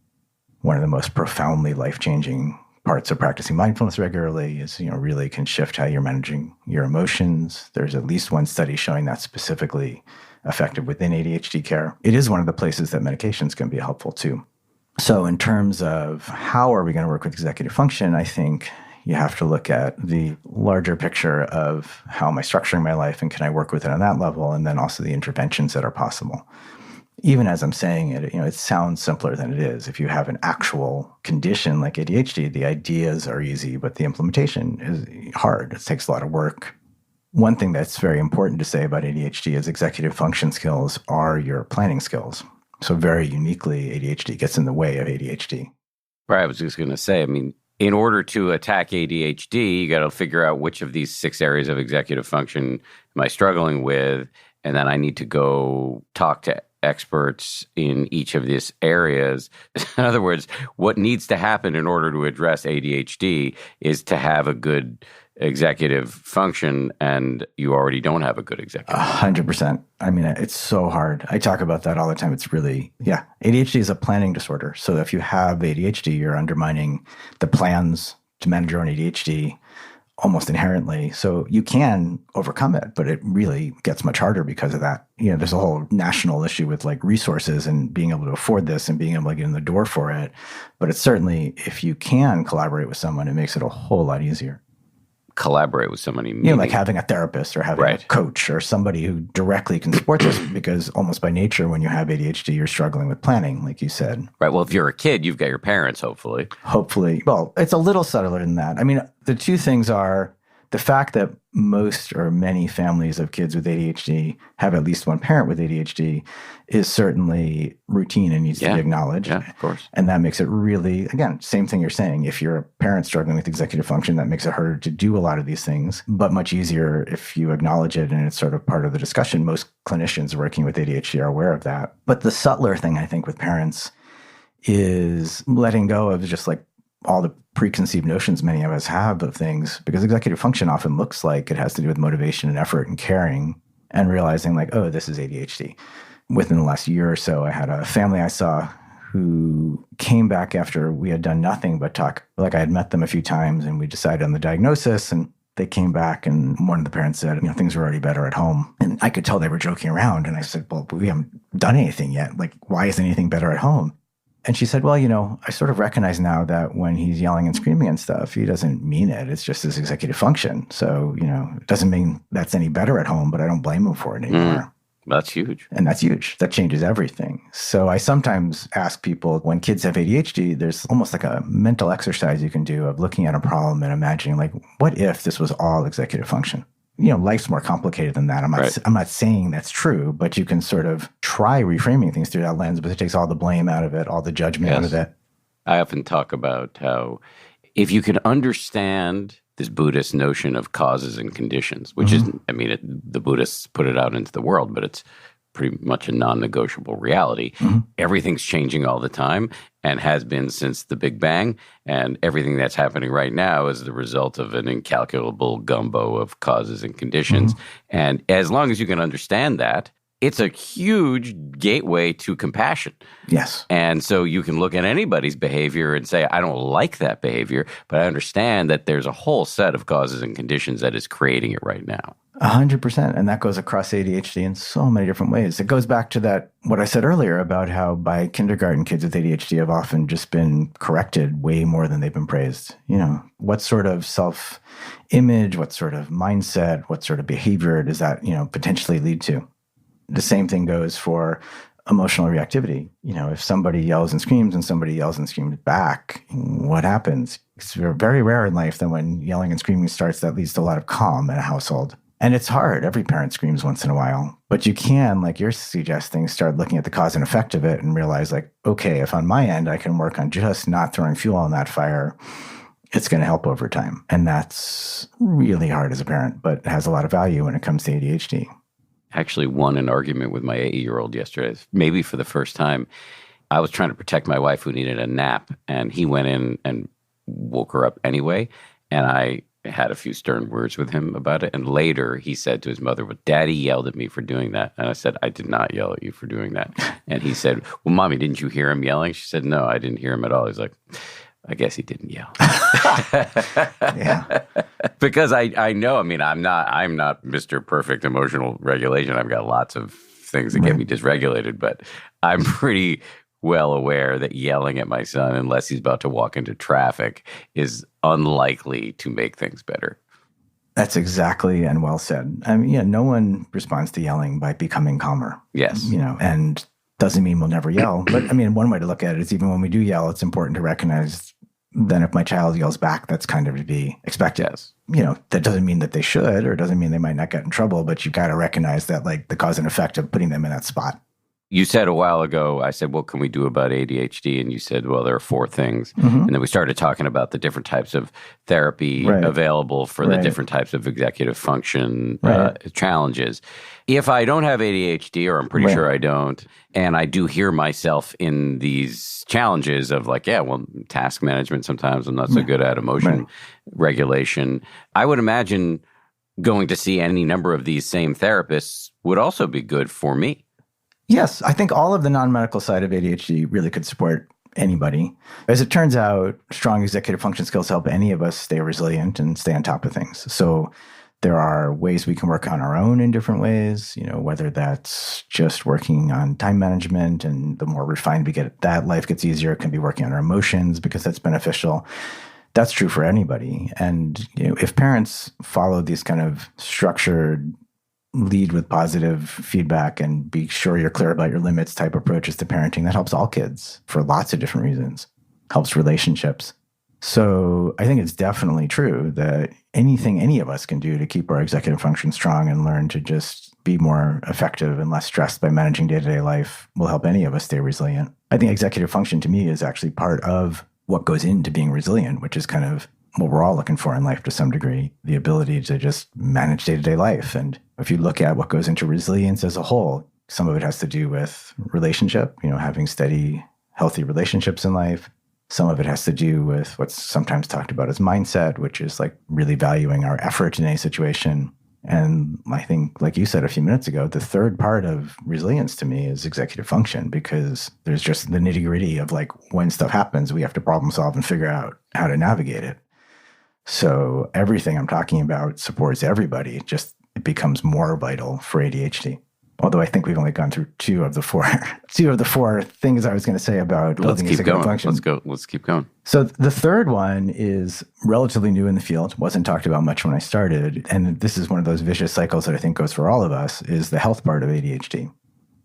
one of the most profoundly life-changing parts of practicing mindfulness regularly is, really can shift how you're managing your emotions. There's at least one study showing that's specifically effective within ADHD care. It is one of the places that medications can be helpful too. So in terms of how are we going to work with executive function, I think you have to look at the larger picture of how am I structuring my life and can I work with it on that level, and then also the interventions that are possible. Even as I'm saying it, it sounds simpler than it is. If you have an actual condition like ADHD, the ideas are easy, but the implementation is hard. It takes a lot of work. One thing that's very important to say about ADHD is executive function skills are your planning skills. So very uniquely, ADHD gets in the way of ADHD. Right. I was just going to say, in order to attack ADHD, you got to figure out which of these 6 areas of executive function am I struggling with, and then I need to go talk to experts in each of these areas. In other words, what needs to happen in order to address ADHD is to have a good executive function, and you already don't have a good executive function. 100%. It's so hard. I talk about that all the time. It's really, ADHD is a planning disorder. So if you have ADHD, you're undermining the plans to manage your own ADHD almost inherently. So you can overcome it, but it really gets much harder because of that. There's a whole national issue with like resources and being able to afford this and being able to get in the door for it. But it's certainly, if you can collaborate with someone, it makes it a whole lot easier. Collaborate with somebody. Like having a therapist or having a coach or somebody who directly can support this, because almost by nature, when you have ADHD, you're struggling with planning, like you said. Right. Well, if you're a kid, you've got your parents, hopefully. Well, it's a little subtler than that. The two things are the fact that most or many families of kids with ADHD have at least one parent with ADHD is certainly routine and needs to be acknowledged. Yeah, of course. And that makes it really, again, same thing you're saying. If you're a parent struggling with executive function, that makes it harder to do a lot of these things, but much easier if you acknowledge it and it's sort of part of the discussion. Most clinicians working with ADHD are aware of that. But the subtler thing, I think, with parents is letting go of just like all the preconceived notions many of us have of things, because executive function often looks like it has to do with motivation and effort and caring, and realizing like, oh, this is ADHD. Within the last year or so, I had a family I saw who came back after we had done nothing but talk. Like I had met them a few times and we decided on the diagnosis, and they came back and one of the parents said, things were already better at home. And I could tell they were joking around. And I said, well, we haven't done anything yet. Like, why isn't anything better at home? And she said, well, I sort of recognize now that when he's yelling and screaming and stuff, he doesn't mean it. It's just his executive function. So, it doesn't mean that's any better at home, but I don't blame him for it anymore. That's huge. And that's huge. That changes everything. So I sometimes ask people, when kids have ADHD, there's almost like a mental exercise you can do of looking at a problem and imagining, like, what if this was all executive function? Life's more complicated than that. I'm not saying that's true, but you can sort of try reframing things through that lens, but it takes all the blame out of it, all the judgment out of it. I often talk about how if you can understand this Buddhist notion of causes and conditions, which is, the Buddhists put it out into the world, but it's pretty much a non-negotiable reality. Everything's changing all the time and has been since the Big Bang. And everything that's happening right now is the result of an incalculable gumbo of causes and conditions. And as long as you can understand that, it's a huge gateway to compassion. Yes. And so you can look at anybody's behavior and say, I don't like that behavior, but I understand that there's a whole set of causes and conditions that is creating it right now. 100%. And that goes across ADHD in so many different ways. It goes back to that, what I said earlier about how by kindergarten, kids with ADHD have often just been corrected way more than they've been praised. What sort of self-image, what sort of mindset, what sort of behavior does that, potentially lead to? The same thing goes for emotional reactivity. If somebody yells and somebody yells and screams back, what happens? It's very rare in life that when yelling and screaming starts, that leads to a lot of calm in a household. And it's hard. Every parent screams once in a while. But you can, like you're suggesting, start looking at the cause and effect of it and realize, like, okay, if on my end I can work on just not throwing fuel on that fire, it's going to help over time. And that's really hard as a parent, but has a lot of value when it comes to ADHD. Actually won an argument with my 8-year-old yesterday, maybe for the first time. I was trying to protect my wife who needed a nap, and he went in and woke her up anyway. And I had a few stern words with him about it. And later he said to his mother, well, Daddy yelled at me for doing that. And I said, I did not yell at you for doing that. And he said, well, Mommy, didn't you hear him yelling? She said, no, I didn't hear him at all. He's like, I guess he didn't yell. Yeah. Because I know, I'm not Mr. Perfect emotional regulation. I've got lots of things that get me dysregulated, but I'm pretty well aware that yelling at my son, unless he's about to walk into traffic, is unlikely to make things better. That's exactly and well said. No one responds to yelling by becoming calmer. Yes. And doesn't mean we'll never yell. But one way to look at it is even when we do yell, it's important to recognize then if my child yells back, that's kind of to be expected. Yes. That doesn't mean that they should, or doesn't mean they might not get in trouble, but you got to recognize that, like, the cause and effect of putting them in that spot. You said a while ago, I said, what can we do about ADHD? And you said, well, there are 4 things. And then we started talking about the different types of therapy available for the different types of executive function challenges. If I don't have ADHD, or I'm pretty sure I don't, and I do hear myself in these challenges of like, task management, sometimes I'm not so good at emotion regulation, I would imagine going to see any number of these same therapists would also be good for me. Yes, I think all of the non-medical side of ADHD really could support anybody. As it turns out, strong executive function skills help any of us stay resilient and stay on top of things. So there are ways we can work on our own in different ways, whether that's just working on time management, and the more refined we get at that, life gets easier. It can be working on our emotions because that's beneficial. That's true for anybody. And if parents follow these kind of structured lead with positive feedback and be sure you're clear about your limits type approaches to parenting, that helps all kids for lots of different reasons, helps relationships. So I think it's definitely true that anything any of us can do to keep our executive function strong and learn to just be more effective and less stressed by managing day-to-day life will help any of us stay resilient. I think executive function to me is actually part of what goes into being resilient, which is kind of what we're all looking for in life to some degree, the ability to just manage day-to-day life. And if you look at what goes into resilience as a whole, some of it has to do with relationship, having steady, healthy relationships in life. Some of it has to do with what's sometimes talked about as mindset, which is like really valuing our effort in any situation. And I think, like you said a few minutes ago, the third part of resilience to me is executive function, because there's just the nitty-gritty of like when stuff happens, we have to problem solve and figure out how to navigate it. So everything I'm talking about supports everybody, just it becomes more vital for ADHD. Although I think we've only gone through two of the four things I was going to say about building executive function. Let's keep going. So the third one is relatively new in the field, wasn't talked about much when I started. And this is one of those vicious cycles that I think goes for all of us, is the health part of ADHD.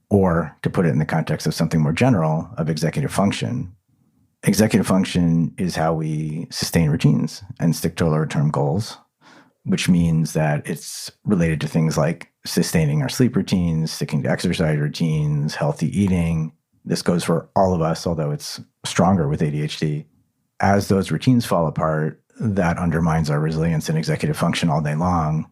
Or to put it in the context of something more general, of executive function. Executive function is how we sustain routines and stick to longer-term goals, which means that it's related to things like sustaining our sleep routines, sticking to exercise routines, healthy eating. This goes for all of us, although it's stronger with ADHD. As those routines fall apart, that undermines our resilience and executive function all day long.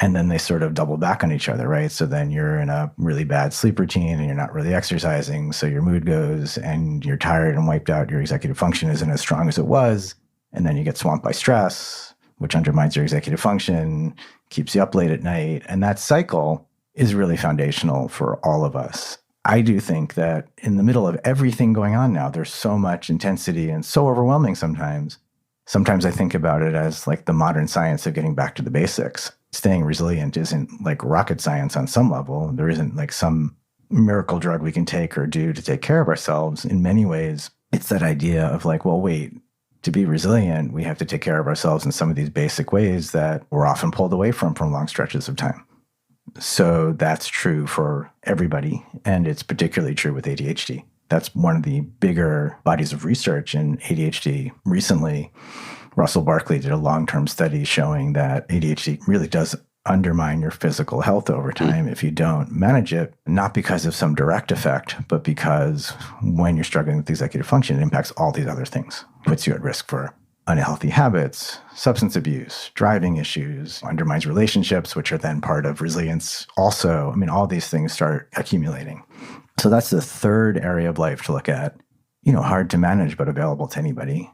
And then they sort of double back on each other, right? So then you're in a really bad sleep routine and you're not really exercising. So your mood goes and you're tired and wiped out. Your executive function isn't as strong as it was. And then you get swamped by stress, which undermines your executive function, keeps you up late at night. And that cycle is really foundational for all of us. I do think that in the middle of everything going on now, there's so much intensity and so overwhelming sometimes. Sometimes I think about it as like the modern science of getting back to the basics. Staying resilient isn't like rocket science on some level. There isn't like some miracle drug we can take or do to take care of ourselves. In many ways, it's that idea of like, well, wait, to be resilient, we have to take care of ourselves in some of these basic ways that we're often pulled away from long stretches of time. So that's true for everybody. And it's particularly true with ADHD. That's one of the bigger bodies of research in ADHD. Recently, Russell Barkley did a long-term study showing that ADHD really does undermine your physical health over time if you don't manage it, not because of some direct effect, but because when you're struggling with executive function, it impacts all these other things, puts you at risk for unhealthy habits, substance abuse, driving issues, undermines relationships, which are then part of resilience also. I mean, all these things start accumulating. So that's the third area of life to look at, hard to manage, but available to anybody.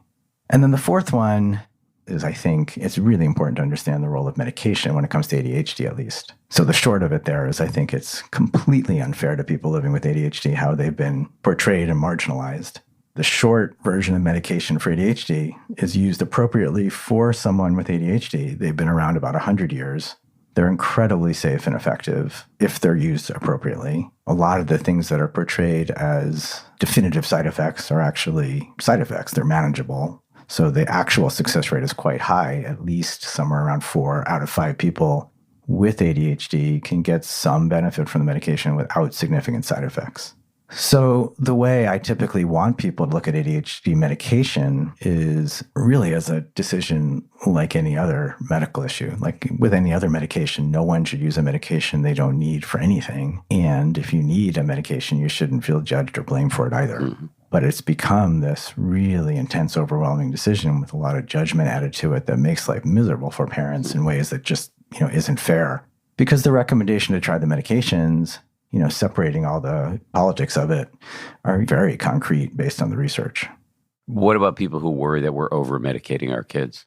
And then the fourth one is, I think it's really important to understand the role of medication when it comes to ADHD, at least. So the short of it there is I think it's completely unfair to people living with ADHD how they've been portrayed and marginalized. The short version of medication for ADHD is used appropriately for someone with ADHD. They've been around about 100 years. They're incredibly safe and effective if they're used appropriately. A lot of the things that are portrayed as definitive side effects are actually side effects. They're manageable. So the actual success rate is quite high. At least somewhere around 4 out of 5 people with ADHD can get some benefit from the medication without significant side effects. So the way I typically want people to look at ADHD medication is really as a decision like any other medical issue. Like with any other medication, no one should use a medication they don't need for anything. And if you need a medication, you shouldn't feel judged or blamed for it either. Mm-hmm. But it's become this really intense, overwhelming decision with a lot of judgment added to it that makes life miserable for parents in ways that just, isn't fair. Because the recommendation to try the medications, separating all the politics of it, are very concrete based on the research. What about people who worry that we're over-medicating our kids?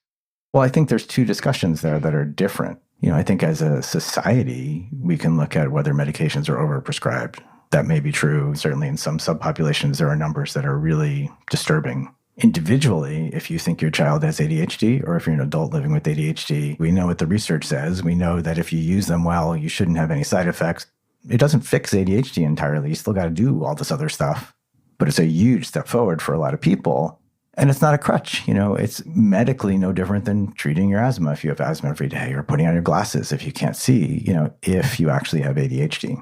Well, I think there's two discussions there that are different. I think as a society, we can look at whether medications are overprescribed. That may be true. Certainly in some subpopulations, there are numbers that are really disturbing. Individually, if you think your child has ADHD or if you're an adult living with ADHD, we know what the research says. We know that if you use them well, you shouldn't have any side effects. It doesn't fix ADHD entirely. You still got to do all this other stuff. But it's a huge step forward for a lot of people. And it's not a crutch. It's medically no different than treating your asthma if you have asthma every day, or putting on your glasses if you can't see, if you actually have ADHD.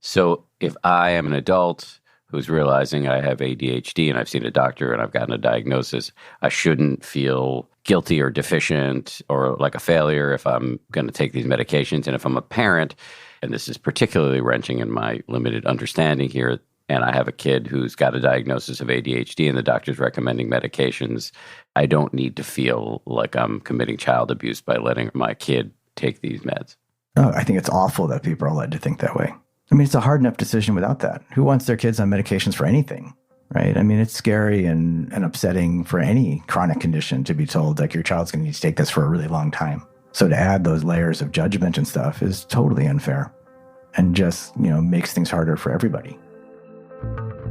So if I am an adult who's realizing I have ADHD and I've seen a doctor and I've gotten a diagnosis, I shouldn't feel guilty or deficient or like a failure if I'm going to take these medications. And if I'm a parent, and this is particularly wrenching in my limited understanding here, and I have a kid who's got a diagnosis of ADHD and the doctor's recommending medications, I don't need to feel like I'm committing child abuse by letting my kid take these meds. Oh, I think it's awful that people are led to think that way. I mean, it's a hard enough decision without that. Who wants their kids on medications for anything, right? I mean, it's scary and upsetting for any chronic condition to be told, like, your child's going to need to take this for a really long time. So to add those layers of judgment and stuff is totally unfair and just, makes things harder for everybody.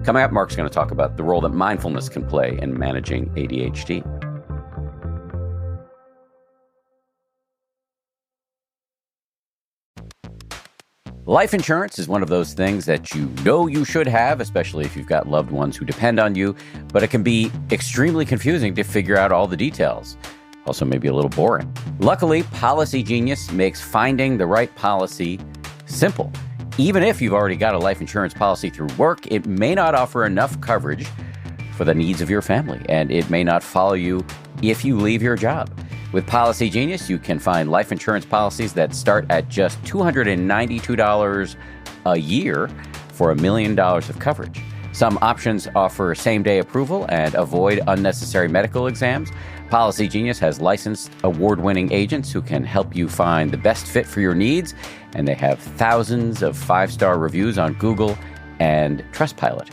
Coming up, Mark's going to talk about the role that mindfulness can play in managing ADHD. Life insurance is one of those things that you know you should have, especially if you've got loved ones who depend on you, but it can be extremely confusing to figure out all the details. Also, maybe a little boring. Luckily, Policy Genius makes finding the right policy simple. Even if you've already got a life insurance policy through work, it may not offer enough coverage for the needs of your family, and it may not follow you if you leave your job. With Policy Genius, you can find life insurance policies that start at just $292 a year for $1 million of coverage. Some options offer same-day approval and avoid unnecessary medical exams. Policy Genius has licensed, award-winning agents who can help you find the best fit for your needs, and they have thousands of 5-star reviews on Google and Trustpilot.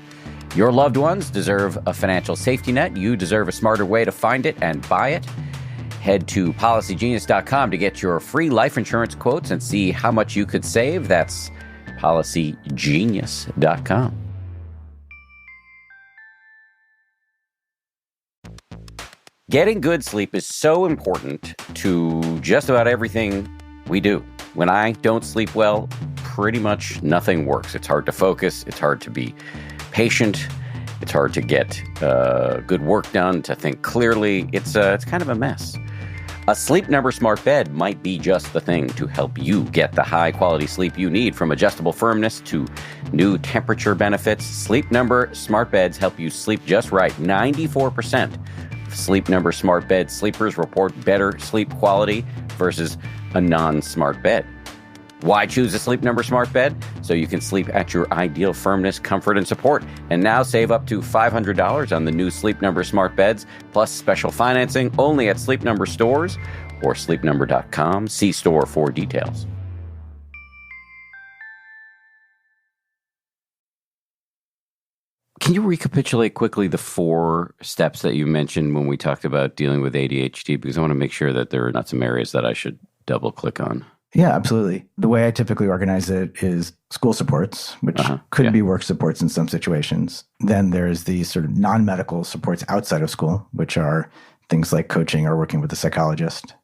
Your loved ones deserve a financial safety net. You deserve a smarter way to find it and buy it. Head to policygenius.com to get your free life insurance quotes and see how much you could save. That's policygenius.com. Getting good sleep is so important to just about everything we do. When I don't sleep well, pretty much nothing works. It's hard to focus. It's hard to be patient. It's hard to get good work done, to think clearly. It's kind of a mess. A Sleep Number smart bed might be just the thing to help you get the high-quality sleep you need. From adjustable firmness to new temperature benefits, Sleep Number smart beds help you sleep just right. 94% of Sleep Number smart bed sleepers report better sleep quality versus a non-smart bed. Why choose a Sleep Number smart bed? So you can sleep at your ideal firmness, comfort, and support. And now save up to $500 on the new Sleep Number smart beds, plus special financing only at Sleep Number stores or sleepnumber.com. See store for details. Can you recapitulate quickly the 4 steps that you mentioned when we talked about dealing with ADHD? Because I want to make sure that there are not some areas that I should double click on. Yeah, absolutely. The way I typically organize it is school supports, which could be work supports in some situations. Then there's the sort of non-medical supports outside of school, which are things like coaching or working with a psychologist.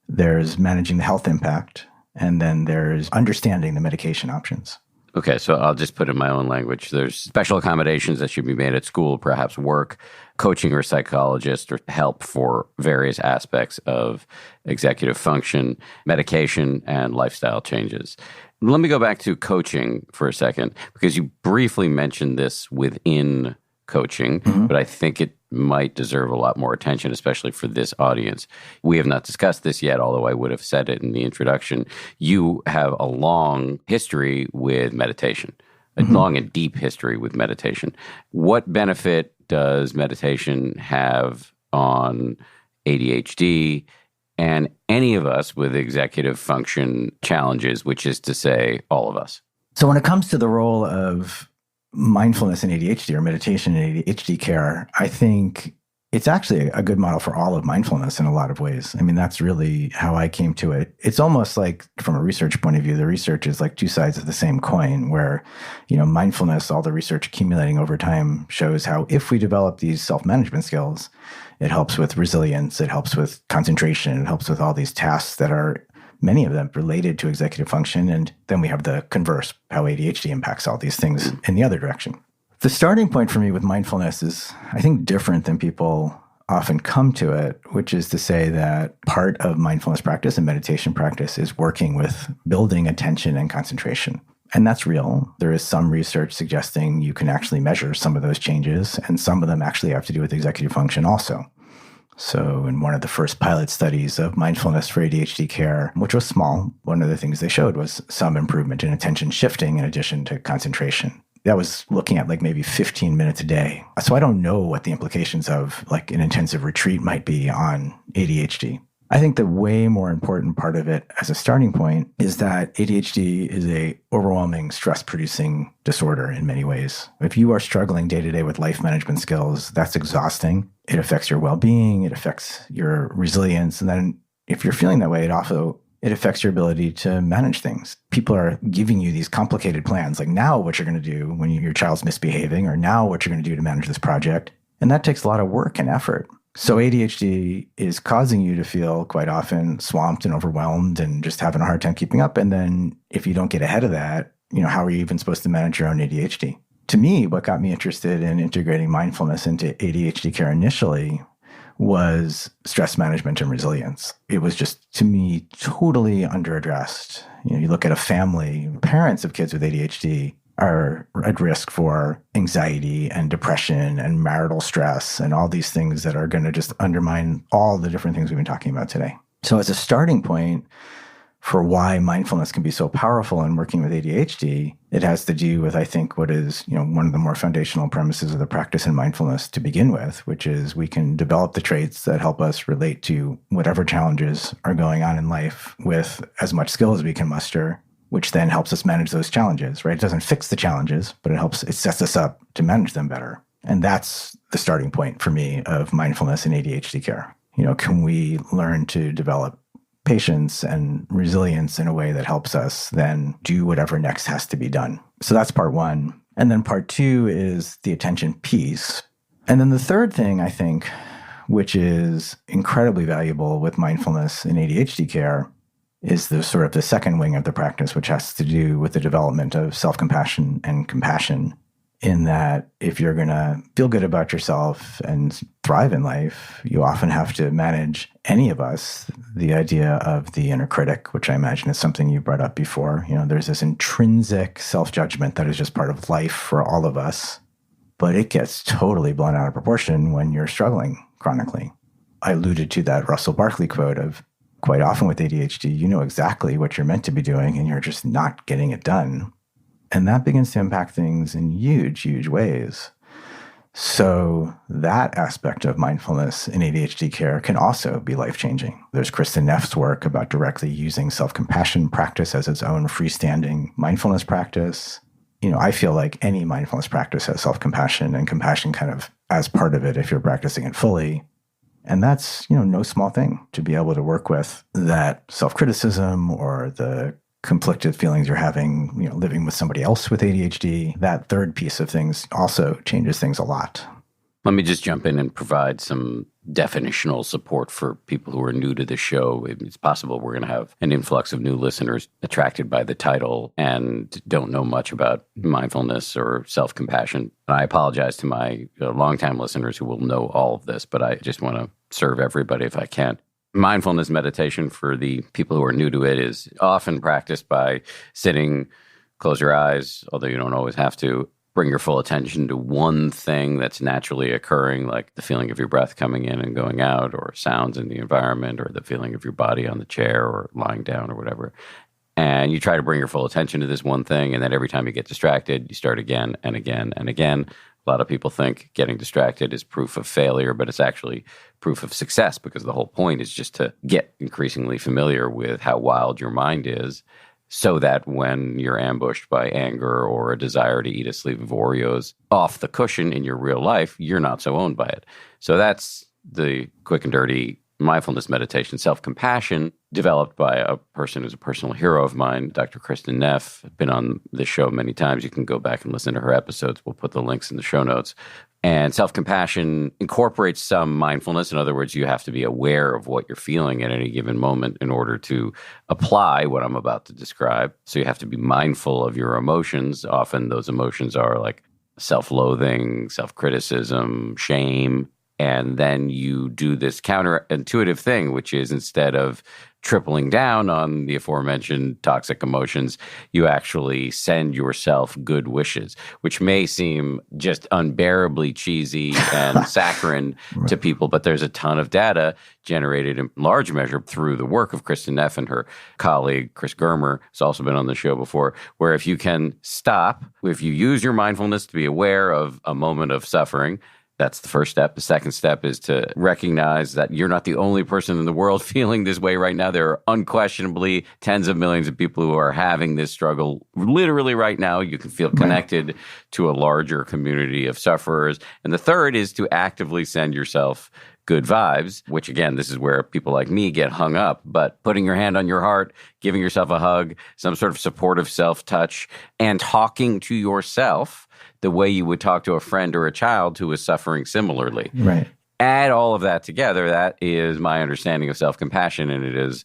There's managing the health impact. And then there's understanding the medication options. Okay, so I'll just put it in my own language. There's special accommodations that should be made at school, perhaps work, coaching or psychologist, or help for various aspects of executive function, medication, and lifestyle changes. Let me go back to coaching for a second, because you briefly mentioned this within coaching, but I think it might deserve a lot more attention, especially for this audience. We have not discussed this yet, although I would have said it in the introduction. You have a long history with meditation, a long and deep history with meditation. What benefit does meditation have on ADHD and any of us with executive function challenges, which is to say, all of us? So when it comes to the role of mindfulness in ADHD or meditation in ADHD care, I think it's actually a good model for all of mindfulness in a lot of ways. I mean, that's really how I came to it. It's almost like, from a research point of view, the research is like 2 sides of the same coin, where, mindfulness, all the research accumulating over time shows how if we develop these self-management skills, it helps with resilience, it helps with concentration, it helps with all these tasks that are, many of them, related to executive function. And then we have the converse, how ADHD impacts all these things in the other direction. The starting point for me with mindfulness is, I think, different than people often come to it, which is to say that part of mindfulness practice and meditation practice is working with building attention and concentration. And that's real. There is some research suggesting you can actually measure some of those changes, and some of them actually have to do with executive function also. So in one of the first pilot studies of mindfulness for ADHD care, which was small, one of the things they showed was some improvement in attention shifting in addition to concentration. That was looking at like maybe 15 minutes a day. So I don't know what the implications of like an intensive retreat might be on ADHD. I think the way more important part of it as a starting point is that ADHD is a overwhelming stress-producing disorder in many ways. If you are struggling day to day with life management skills, that's exhausting. It affects your well-being. It affects your resilience. And then if you're feeling that way, it affects your ability to manage things. People are giving you these complicated plans, like now what you're going to do when your child's misbehaving, or now what you're going to do to manage this project. And that takes a lot of work and effort. So ADHD is causing you to feel quite often swamped and overwhelmed and just having a hard time keeping up. And then if you don't get ahead of that, how are you even supposed to manage your own ADHD? To me, what got me interested in integrating mindfulness into ADHD care initially was stress management and resilience. It was just, to me, totally underaddressed. You look at a family, parents of kids with ADHD are at risk for anxiety and depression and marital stress and all these things that are going to just undermine all the different things we've been talking about today. So as a starting point for why mindfulness can be so powerful in working with ADHD, it has to do with, I think, what is, one of the more foundational premises of the practice in mindfulness to begin with, which is we can develop the traits that help us relate to whatever challenges are going on in life with as much skill as we can muster, which then helps us manage those challenges, right? It doesn't fix the challenges, but it sets us up to manage them better. And that's the starting point for me of mindfulness in ADHD care. Can we learn to develop patience and resilience in a way that helps us then do whatever next has to be done? So that's part one. And then part two is the attention piece. And then the third thing, I think, which is incredibly valuable with mindfulness in ADHD care, is the sort of the second wing of the practice, which has to do with the development of self-compassion and compassion, in that if you're going to feel good about yourself and thrive in life, you often have to manage, any of us, the idea of the inner critic, which I imagine is something you brought up before. There's this intrinsic self-judgment that is just part of life for all of us, but it gets totally blown out of proportion when you're struggling chronically. I alluded to that Russell Barkley quote of, quite often with ADHD, you know exactly what you're meant to be doing and you're just not getting it done. And that begins to impact things in huge, huge ways. So that aspect of mindfulness in ADHD care can also be life-changing. There's Kristin Neff's work about directly using self-compassion practice as its own freestanding mindfulness practice. I feel like any mindfulness practice has self-compassion and compassion kind of as part of it if you're practicing it fully. And that's, no small thing to be able to work with that self-criticism or the conflicted feelings you're having, living with somebody else with ADHD. That third piece of things also changes things a lot. Let me just jump in and provide some definitional support for people who are new to the show. It's possible we're going to have an influx of new listeners attracted by the title and don't know much about mindfulness or self-compassion. And I apologize to my longtime listeners who will know all of this, but I just want to serve everybody if I can. Mindfulness meditation, for the people who are new to it, is often practiced by sitting, close your eyes, although you don't always have to. Bring your full attention to one thing that's naturally occurring, like the feeling of your breath coming in and going out, or sounds in the environment, or the feeling of your body on the chair or lying down or whatever. And you try to bring your full attention to this one thing, and then every time you get distracted, you start again and again and again. A lot of people think getting distracted is proof of failure, but it's actually proof of success, because the whole point is just to get increasingly familiar with how wild your mind is, so that when you're ambushed by anger or a desire to eat a sleeve of Oreos off the cushion in your real life, you're not so owned by it. So that's the quick and dirty mindfulness meditation. Self-compassion, developed by a person who's a personal hero of mine, Dr. Kristin Neff, been on this show many times. You can go back and listen to her episodes. We'll put the links in the show notes. And self-compassion incorporates some mindfulness. In other words, you have to be aware of what you're feeling at any given moment in order to apply what I'm about to describe. So you have to be mindful of your emotions. Often those emotions are like self-loathing, self-criticism, shame. And then you do this counterintuitive thing, which is, instead of tripling down on the aforementioned toxic emotions, you actually send yourself good wishes, which may seem just unbearably cheesy and saccharine to people, but there's a ton of data generated in large measure through the work of Kristin Neff and her colleague, Germer, who's also been on the show before, where if you can stop, if you use your mindfulness to be aware of a moment of suffering, that's the first step. The second step is to recognize that you're not the only person in the world feeling this way right now. There are unquestionably tens of millions of people who are having this struggle literally right now. You can feel connected to a larger community of sufferers. And the third is to actively send yourself good vibes, which, again, this is where people like me get hung up. But putting your hand on your heart, giving yourself a hug, some sort of supportive self-touch, and talking to yourself the way you would talk to a friend or a child who is suffering similarly. Right. Add all of that together, that is my understanding of self-compassion, and it has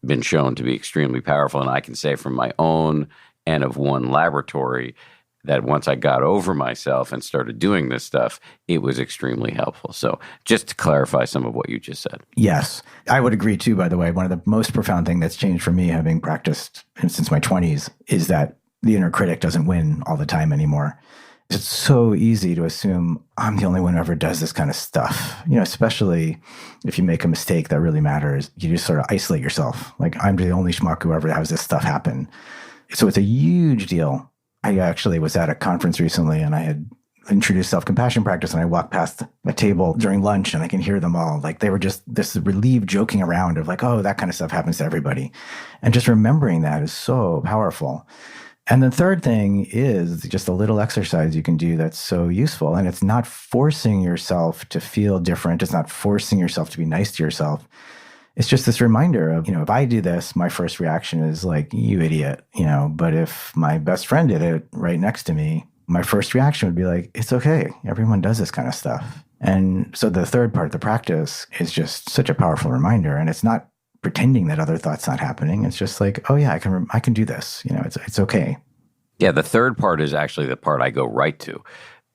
been shown to be extremely powerful. And I can say from my own N of 1 laboratory that once I got over myself and started doing this stuff, it was extremely helpful. So just to clarify some of what you just said. Yes, I would agree too, by the way. One of the most profound things that's changed for me, having practiced since my 20s, is that the inner critic doesn't win all the time anymore. It's so easy to assume I'm the only one who ever does this kind of stuff, especially if you make a mistake that really matters. You just sort of isolate yourself. Like, I'm the only schmuck who ever has this stuff happen. So it's a huge deal. I actually was at a conference recently and I had introduced self-compassion practice, and I walked past a table during lunch and I can hear them all. Like, they were just this relieved joking around of like, oh, that kind of stuff happens to everybody. And just remembering that is so powerful. And the third thing is just a little exercise you can do that's so useful. And it's not forcing yourself to feel different. It's not forcing yourself to be nice to yourself. It's just this reminder of, if I do this, my first reaction is like, you idiot, but if my best friend did it right next to me, my first reaction would be like, it's okay. Everyone does this kind of stuff. And so the third part of the practice is just such a powerful reminder. And it's not pretending that other thoughts not happening. It's just like, oh yeah, I can do this. It's okay. Yeah, the third part is actually the part I go right to.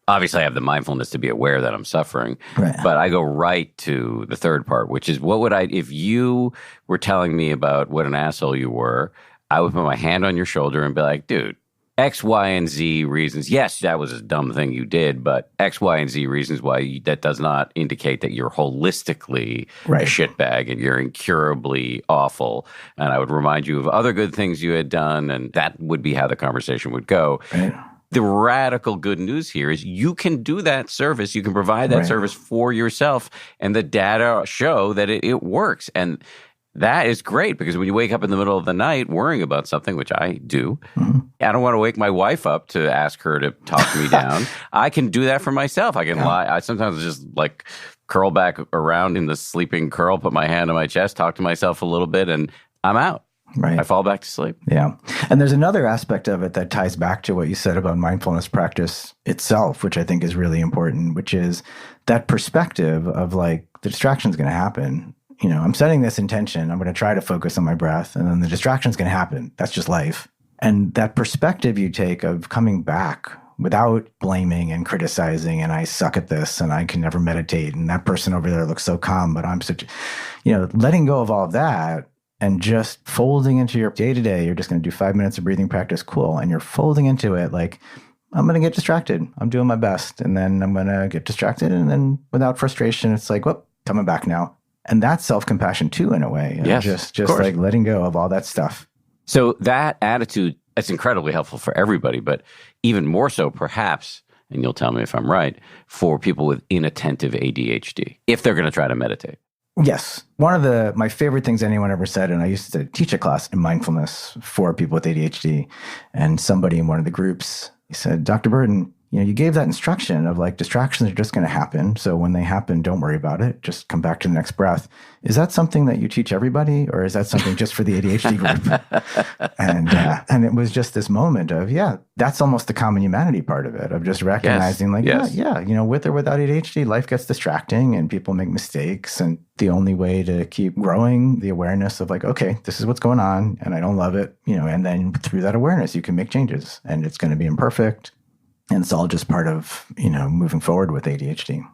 Obviously, I have the mindfulness to be aware that I'm suffering, right. But I go right to the third part, which is if you were telling me about what an asshole you were, I would put my hand on your shoulder and be like, dude, X, Y, and Z reasons. Yes, that was a dumb thing you did, but X, Y, and Z reasons why that does not indicate that you're holistically right. a shitbag and you're incurably awful. And I would remind you of other good things you had done, and that would be how the conversation would go. Right. The radical good news here is you can do that service. You can provide that right. service for yourself, and the data show that it works. And that is great, because when you wake up in the middle of the night worrying about something, which I do, mm-hmm. I don't want to wake my wife up to ask her to talk me down. I can do that for myself. I can lie. I sometimes just like curl back around in the sleeping curl, put my hand on my chest, talk to myself a little bit, and I'm out. Right. I fall back to sleep. Yeah. And there's another aspect of it that ties back to what you said about mindfulness practice itself, which I think is really important, which is that perspective of like, the distraction's going to happen. I'm setting this intention. I'm going to try to focus on my breath, and then the distraction's going to happen. That's just life. And that perspective you take of coming back without blaming and criticizing, and I suck at this, and I can never meditate, and that person over there looks so calm, but I'm such, letting go of all of that and just folding into your day-to-day. You're just going to do 5 minutes of breathing practice. Cool. And you're folding into it like, I'm going to get distracted. I'm doing my best. And then I'm going to get distracted. And then without frustration, it's like, whoop, coming back now. And that's self-compassion too, in a way. Yes, just like letting go of all that stuff. So that attitude, that's incredibly helpful for everybody, but even more so perhaps, and you'll tell me if I'm right, for people with inattentive ADHD, if they're going to try to meditate. Yes. One of my favorite things anyone ever said, and I used to teach a class in mindfulness for people with ADHD, and somebody in one of the groups, he said, Dr. Bertin, you gave that instruction of like, distractions are just going to happen. So when they happen, don't worry about it. Just come back to the next breath. Is that something that you teach everybody, or is that something just for the ADHD group? And it was just this moment of, that's almost the common humanity part of it, of just recognizing with or without ADHD, life gets distracting and people make mistakes. And the only way to keep growing the awareness of like, okay, this is what's going on and I don't love it, and then through that awareness, you can make changes, and it's going to be imperfect. And it's all just part of, moving forward with ADHD.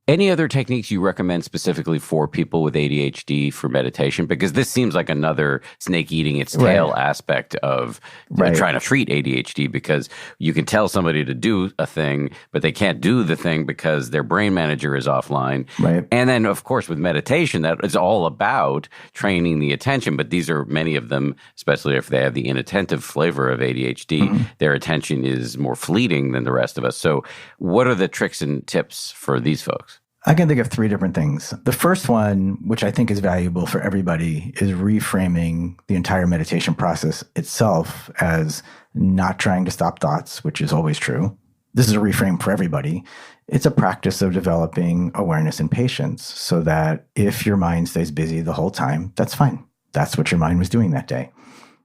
Any other techniques you recommend specifically for people with ADHD for meditation? Because this seems like another snake eating its tail aspect of trying to treat ADHD, because you can tell somebody to do a thing, but they can't do the thing because their brain manager is offline. Right. And then, of course, with meditation, that is all about training the attention. But these are many of them, especially if they have the inattentive flavor of ADHD, their attention is more fleeting than the rest of us. So what are the tricks and tips for these folks? I can think of 3 different things. The first one, which I think is valuable for everybody, is reframing the entire meditation process itself as not trying to stop thoughts, which is always true. This is a reframe for everybody. It's a practice of developing awareness and patience so that if your mind stays busy the whole time, that's fine. That's what your mind was doing that day.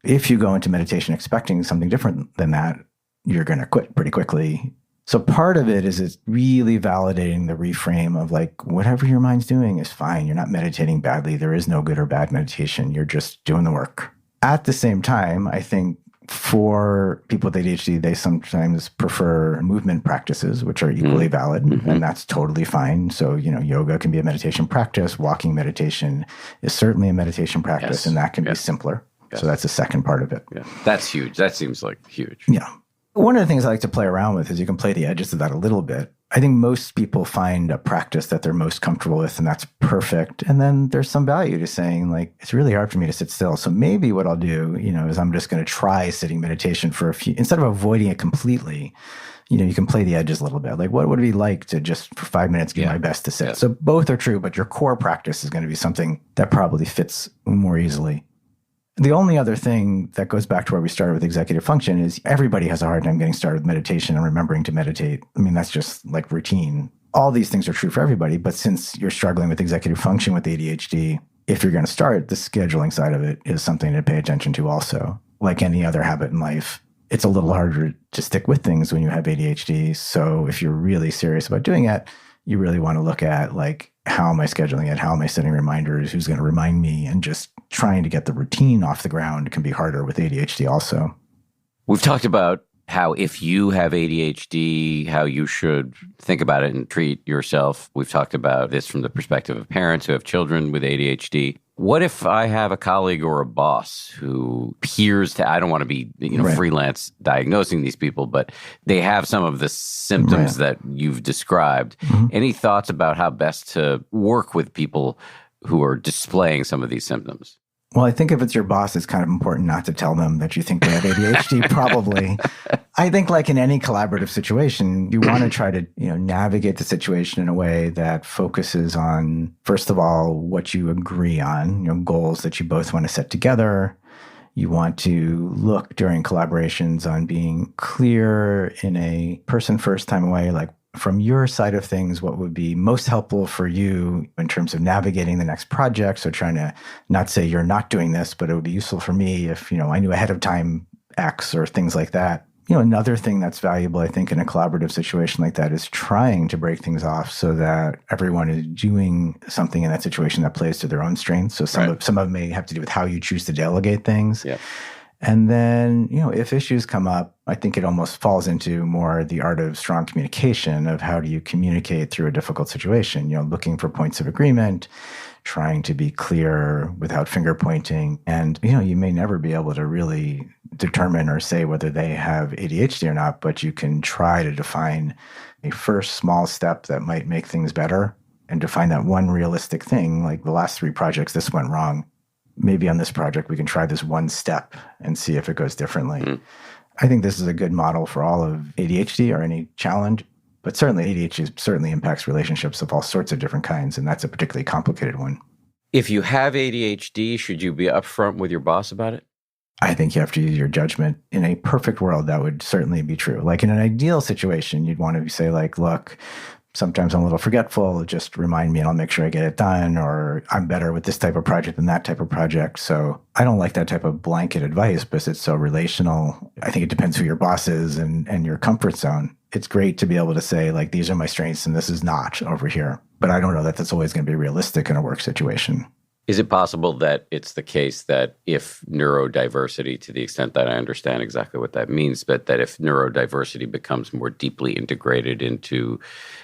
If you go into meditation expecting something different than that, you're going to quit pretty quickly. So part of it is it's really validating the reframe of like, whatever your mind's doing is fine. You're not meditating badly. There is no good or bad meditation. You're just doing the work. At the same time, I think for people with ADHD, they sometimes prefer movement practices, which are equally valid, and that's totally fine. So, yoga can be a meditation practice. Walking meditation is certainly a meditation practice, and that can be simpler. So that's the second part of it. Yeah. That's huge. That seems like huge. Yeah. One of the things I like to play around with is you can play the edges of that a little bit. I think most people find a practice that they're most comfortable with, and that's perfect. And then there's some value to saying, like, it's really hard for me to sit still. So maybe what I'll do, is I'm just going to try sitting meditation for a few, instead of avoiding it completely, you can play the edges a little bit. Like, what would it be like to just for 5 minutes give my best to sit? So both are true, but your core practice is going to be something that probably fits more easily. The only other thing that goes back to where we started with executive function is everybody has a hard time getting started with meditation and remembering to meditate. I mean, that's just like routine. All these things are true for everybody, but since you're struggling with executive function with ADHD, if you're going to start, the scheduling side of it is something to pay attention to also. Like any other habit in life, it's a little harder to stick with things when you have ADHD. So if you're really serious about doing it, you really want to look at like, how am I scheduling it? How am I setting reminders? Who's going to remind me? And just trying to get the routine off the ground can be harder with ADHD also. We've talked about how if you have ADHD, how you should think about it and treat yourself. We've talked about this from the perspective of parents who have children with ADHD. What if I have a colleague or a boss who appears to, I don't want to be, freelance diagnosing these people, but they have some of the symptoms that you've described. Any thoughts about how best to work with people who are displaying some of these symptoms? Well, I think if it's your boss, it's kind of important not to tell them that you think they have ADHD, probably. I think like in any collaborative situation, you want to try to, navigate the situation in a way that focuses on, first of all, what you agree on, goals that you both want to set together. You want to look during collaborations on being clear in a person first time way, like from your side of things, what would be most helpful for you in terms of navigating the next project? So trying to not say you're not doing this, but it would be useful for me if, I knew ahead of time X or things like that. Another thing that's valuable, I think, in a collaborative situation like that is trying to break things off so that everyone is doing something in that situation that plays to their own strengths. So some of them may have to do with how you choose to delegate things. Yeah. And then, if issues come up, I think it almost falls into more the art of strong communication of how do you communicate through a difficult situation, looking for points of agreement, trying to be clear without finger pointing. And, you may never be able to really determine or say whether they have ADHD or not, but you can try to define a first small step that might make things better and define that one realistic thing. Like the last 3 projects, this went wrong. Maybe on this project, we can try this one step and see if it goes differently. I think this is a good model for all of ADHD or any challenge, but certainly ADHD certainly impacts relationships of all sorts of different kinds, and that's a particularly complicated one. If you have ADHD, should you be upfront with your boss about it? I think you have to use your judgment. In a perfect world, that would certainly be true. Like in an ideal situation, you'd want to say like, look, sometimes I'm a little forgetful. Just remind me and I'll make sure I get it done. Or I'm better with this type of project than that type of project. So I don't like that type of blanket advice because it's so relational. I think it depends who your boss is and your comfort zone. It's great to be able to say like, these are my strengths and this is not over here. But I don't know that that's always going to be realistic in a work situation. Is it possible that it's the case that if neurodiversity, to the extent that I understand exactly what that means, but that if neurodiversity becomes more deeply integrated into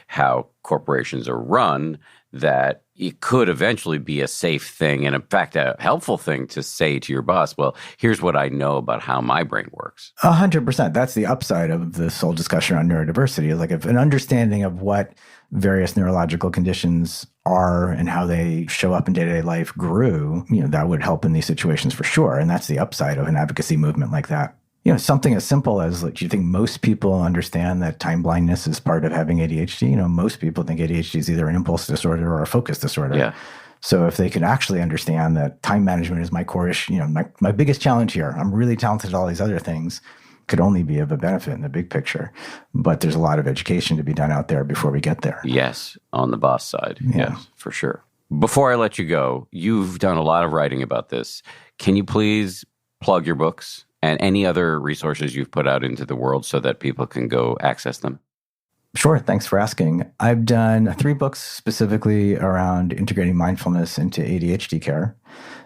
how corporations are run, that it could eventually be a safe thing and, in fact, a helpful thing to say to your boss, well, here's what I know about how my brain works. 100%. That's the upside of this whole discussion on neurodiversity. Like if an understanding of what various neurological conditions are and how they show up in day-to-day life grew, that would help in these situations for sure. And that's the upside of an advocacy movement like that. Something as simple as, like, do you think most people understand that time blindness is part of having ADHD? Most people think ADHD is either an impulse disorder or a focus disorder. Yeah. So if they could actually understand that time management is my core issue, my biggest challenge here, I'm really talented at all these other things, could only be of a benefit in the big picture. But there's a lot of education to be done out there before we get there. Yes, on the boss side. Yeah. Yes, for sure. Before I let you go, you've done a lot of writing about this. Can you please plug your books and any other resources you've put out into the world so that people can go access them? Sure. Thanks for asking. I've done 3 books specifically around integrating mindfulness into ADHD care,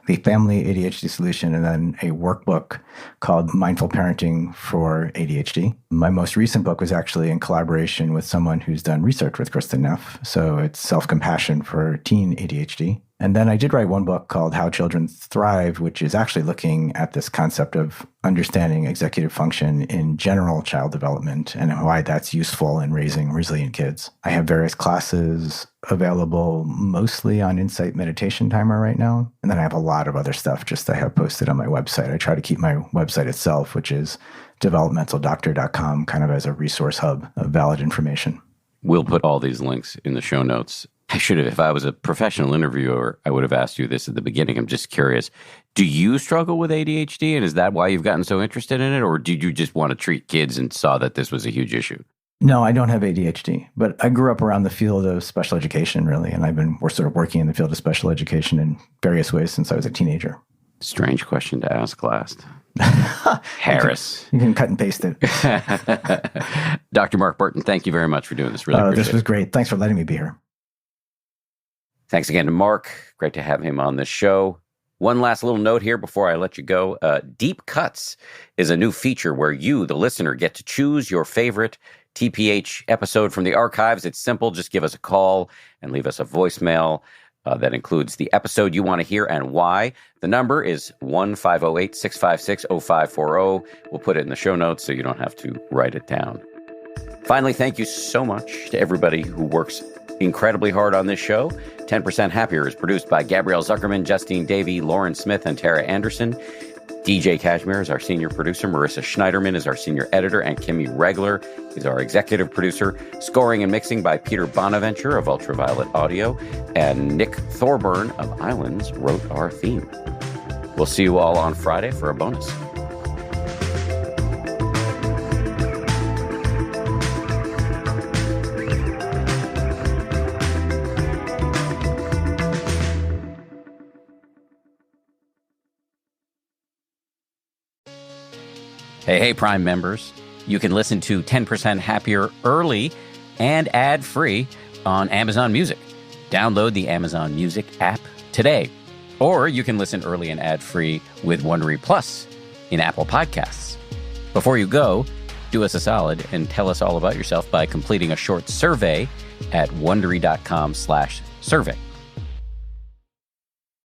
the Family ADHD Solution, and then a workbook called Mindful Parenting for ADHD. My most recent book was actually in collaboration with someone who's done research with Kristin Neff. So it's Self-Compassion for Teen ADHD. And then I did write one book called How Children Thrive, which is actually looking at this concept of understanding executive function in general child development and why that's useful in raising resilient kids. I have various classes available mostly on Insight Meditation Timer right now. And then I have a lot of other stuff just I have posted on my website. I try to keep my website itself, which is developmentaldoctor.com, kind of as a resource hub of valid information. We'll put all these links in the show notes. I should have, if I was a professional interviewer, I would have asked you this at the beginning. I'm just curious. Do you struggle with ADHD? And is that why you've gotten so interested in it? Or did you just want to treat kids and saw that this was a huge issue? No, I don't have ADHD, but I grew up around the field of special education, really. And we're sort of working in the field of special education in various ways since I was a teenager. Strange question to ask last. Harris. You can cut and paste it. Dr. Mark Bertin, thank you very much for doing this. This was great. Thanks for letting me be here. Thanks again to Mark. Great to have him on this show. One last little note here before I let you go. Deep Cuts is a new feature where you, the listener, get to choose your favorite TPH episode from the archives. It's simple. Just give us a call and leave us a voicemail that includes the episode you want to hear and why. The number is 1-508-656-0540. We'll put it in the show notes so you don't have to write it down. Finally, thank you so much to everybody who works incredibly hard on this show. 10% Happier is produced by Gabrielle Zuckerman, Justine Davey, Lauren Smith, and Tara Anderson. DJ Kashmir is our senior producer. Marissa Schneiderman is our senior editor. And Kimmy Regler is our executive producer. Scoring and mixing by Peter Bonaventure of Ultraviolet Audio. And Nick Thorburn of Islands wrote our theme. We'll see you all on Friday for a bonus. Hey, Prime members. You can listen to 10% Happier early and ad-free on Amazon Music. Download the Amazon Music app today. Or you can listen early and ad-free with Wondery Plus in Apple Podcasts. Before you go, do us a solid and tell us all about yourself by completing a short survey at Wondery.com/survey.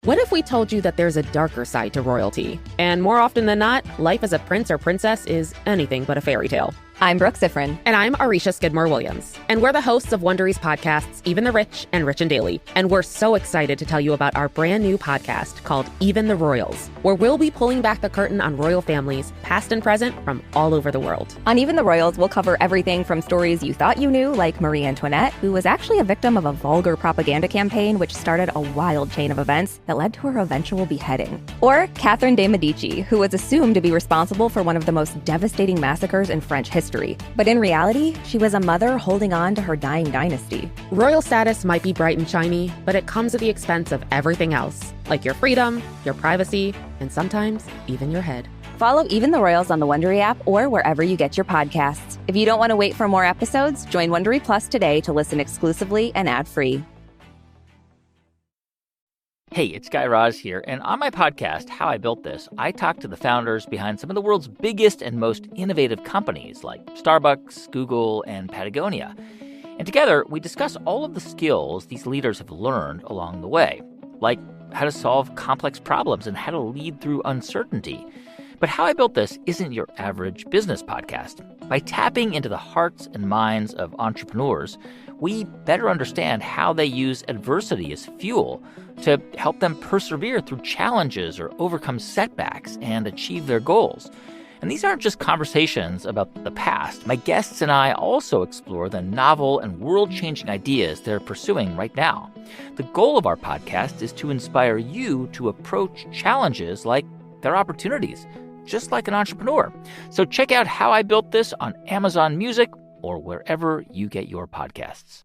What if we told you that there's a darker side to royalty? And more often than not, life as a prince or princess is anything but a fairy tale. I'm Brooke Sifrin. And I'm Arisha Skidmore-Williams. And we're the hosts of Wondery's podcasts, Even the Rich and Rich and Daily. And we're so excited to tell you about our brand new podcast called Even the Royals, where we'll be pulling back the curtain on royal families, past and present, from all over the world. On Even the Royals, we'll cover everything from stories you thought you knew, like Marie Antoinette, who was actually a victim of a vulgar propaganda campaign which started a wild chain of events that led to her eventual beheading. Or Catherine de Medici, who was assumed to be responsible for one of the most devastating massacres in French history. But in reality, she was a mother holding on to her dying dynasty. Royal status might be bright and shiny, but it comes at the expense of everything else, like your freedom, your privacy, and sometimes even your head. Follow Even the Royals on the Wondery app or wherever you get your podcasts. If you don't want to wait for more episodes, join Wondery Plus today to listen exclusively and ad-free. Hey, it's Guy Raz here, and on my podcast, How I Built This, I talk to the founders behind some of the world's biggest and most innovative companies like Starbucks, Google, and Patagonia. And together, we discuss all of the skills these leaders have learned along the way, like how to solve complex problems and how to lead through uncertainty. But How I Built This isn't your average business podcast. By tapping into the hearts and minds of entrepreneurs, we better understand how they use adversity as fuel to help them persevere through challenges or overcome setbacks and achieve their goals. And these aren't just conversations about the past. My guests and I also explore the novel and world-changing ideas they're pursuing right now. The goal of our podcast is to inspire you to approach challenges like they're opportunities, just like an entrepreneur. So check out How I Built This on Amazon Music or wherever you get your podcasts.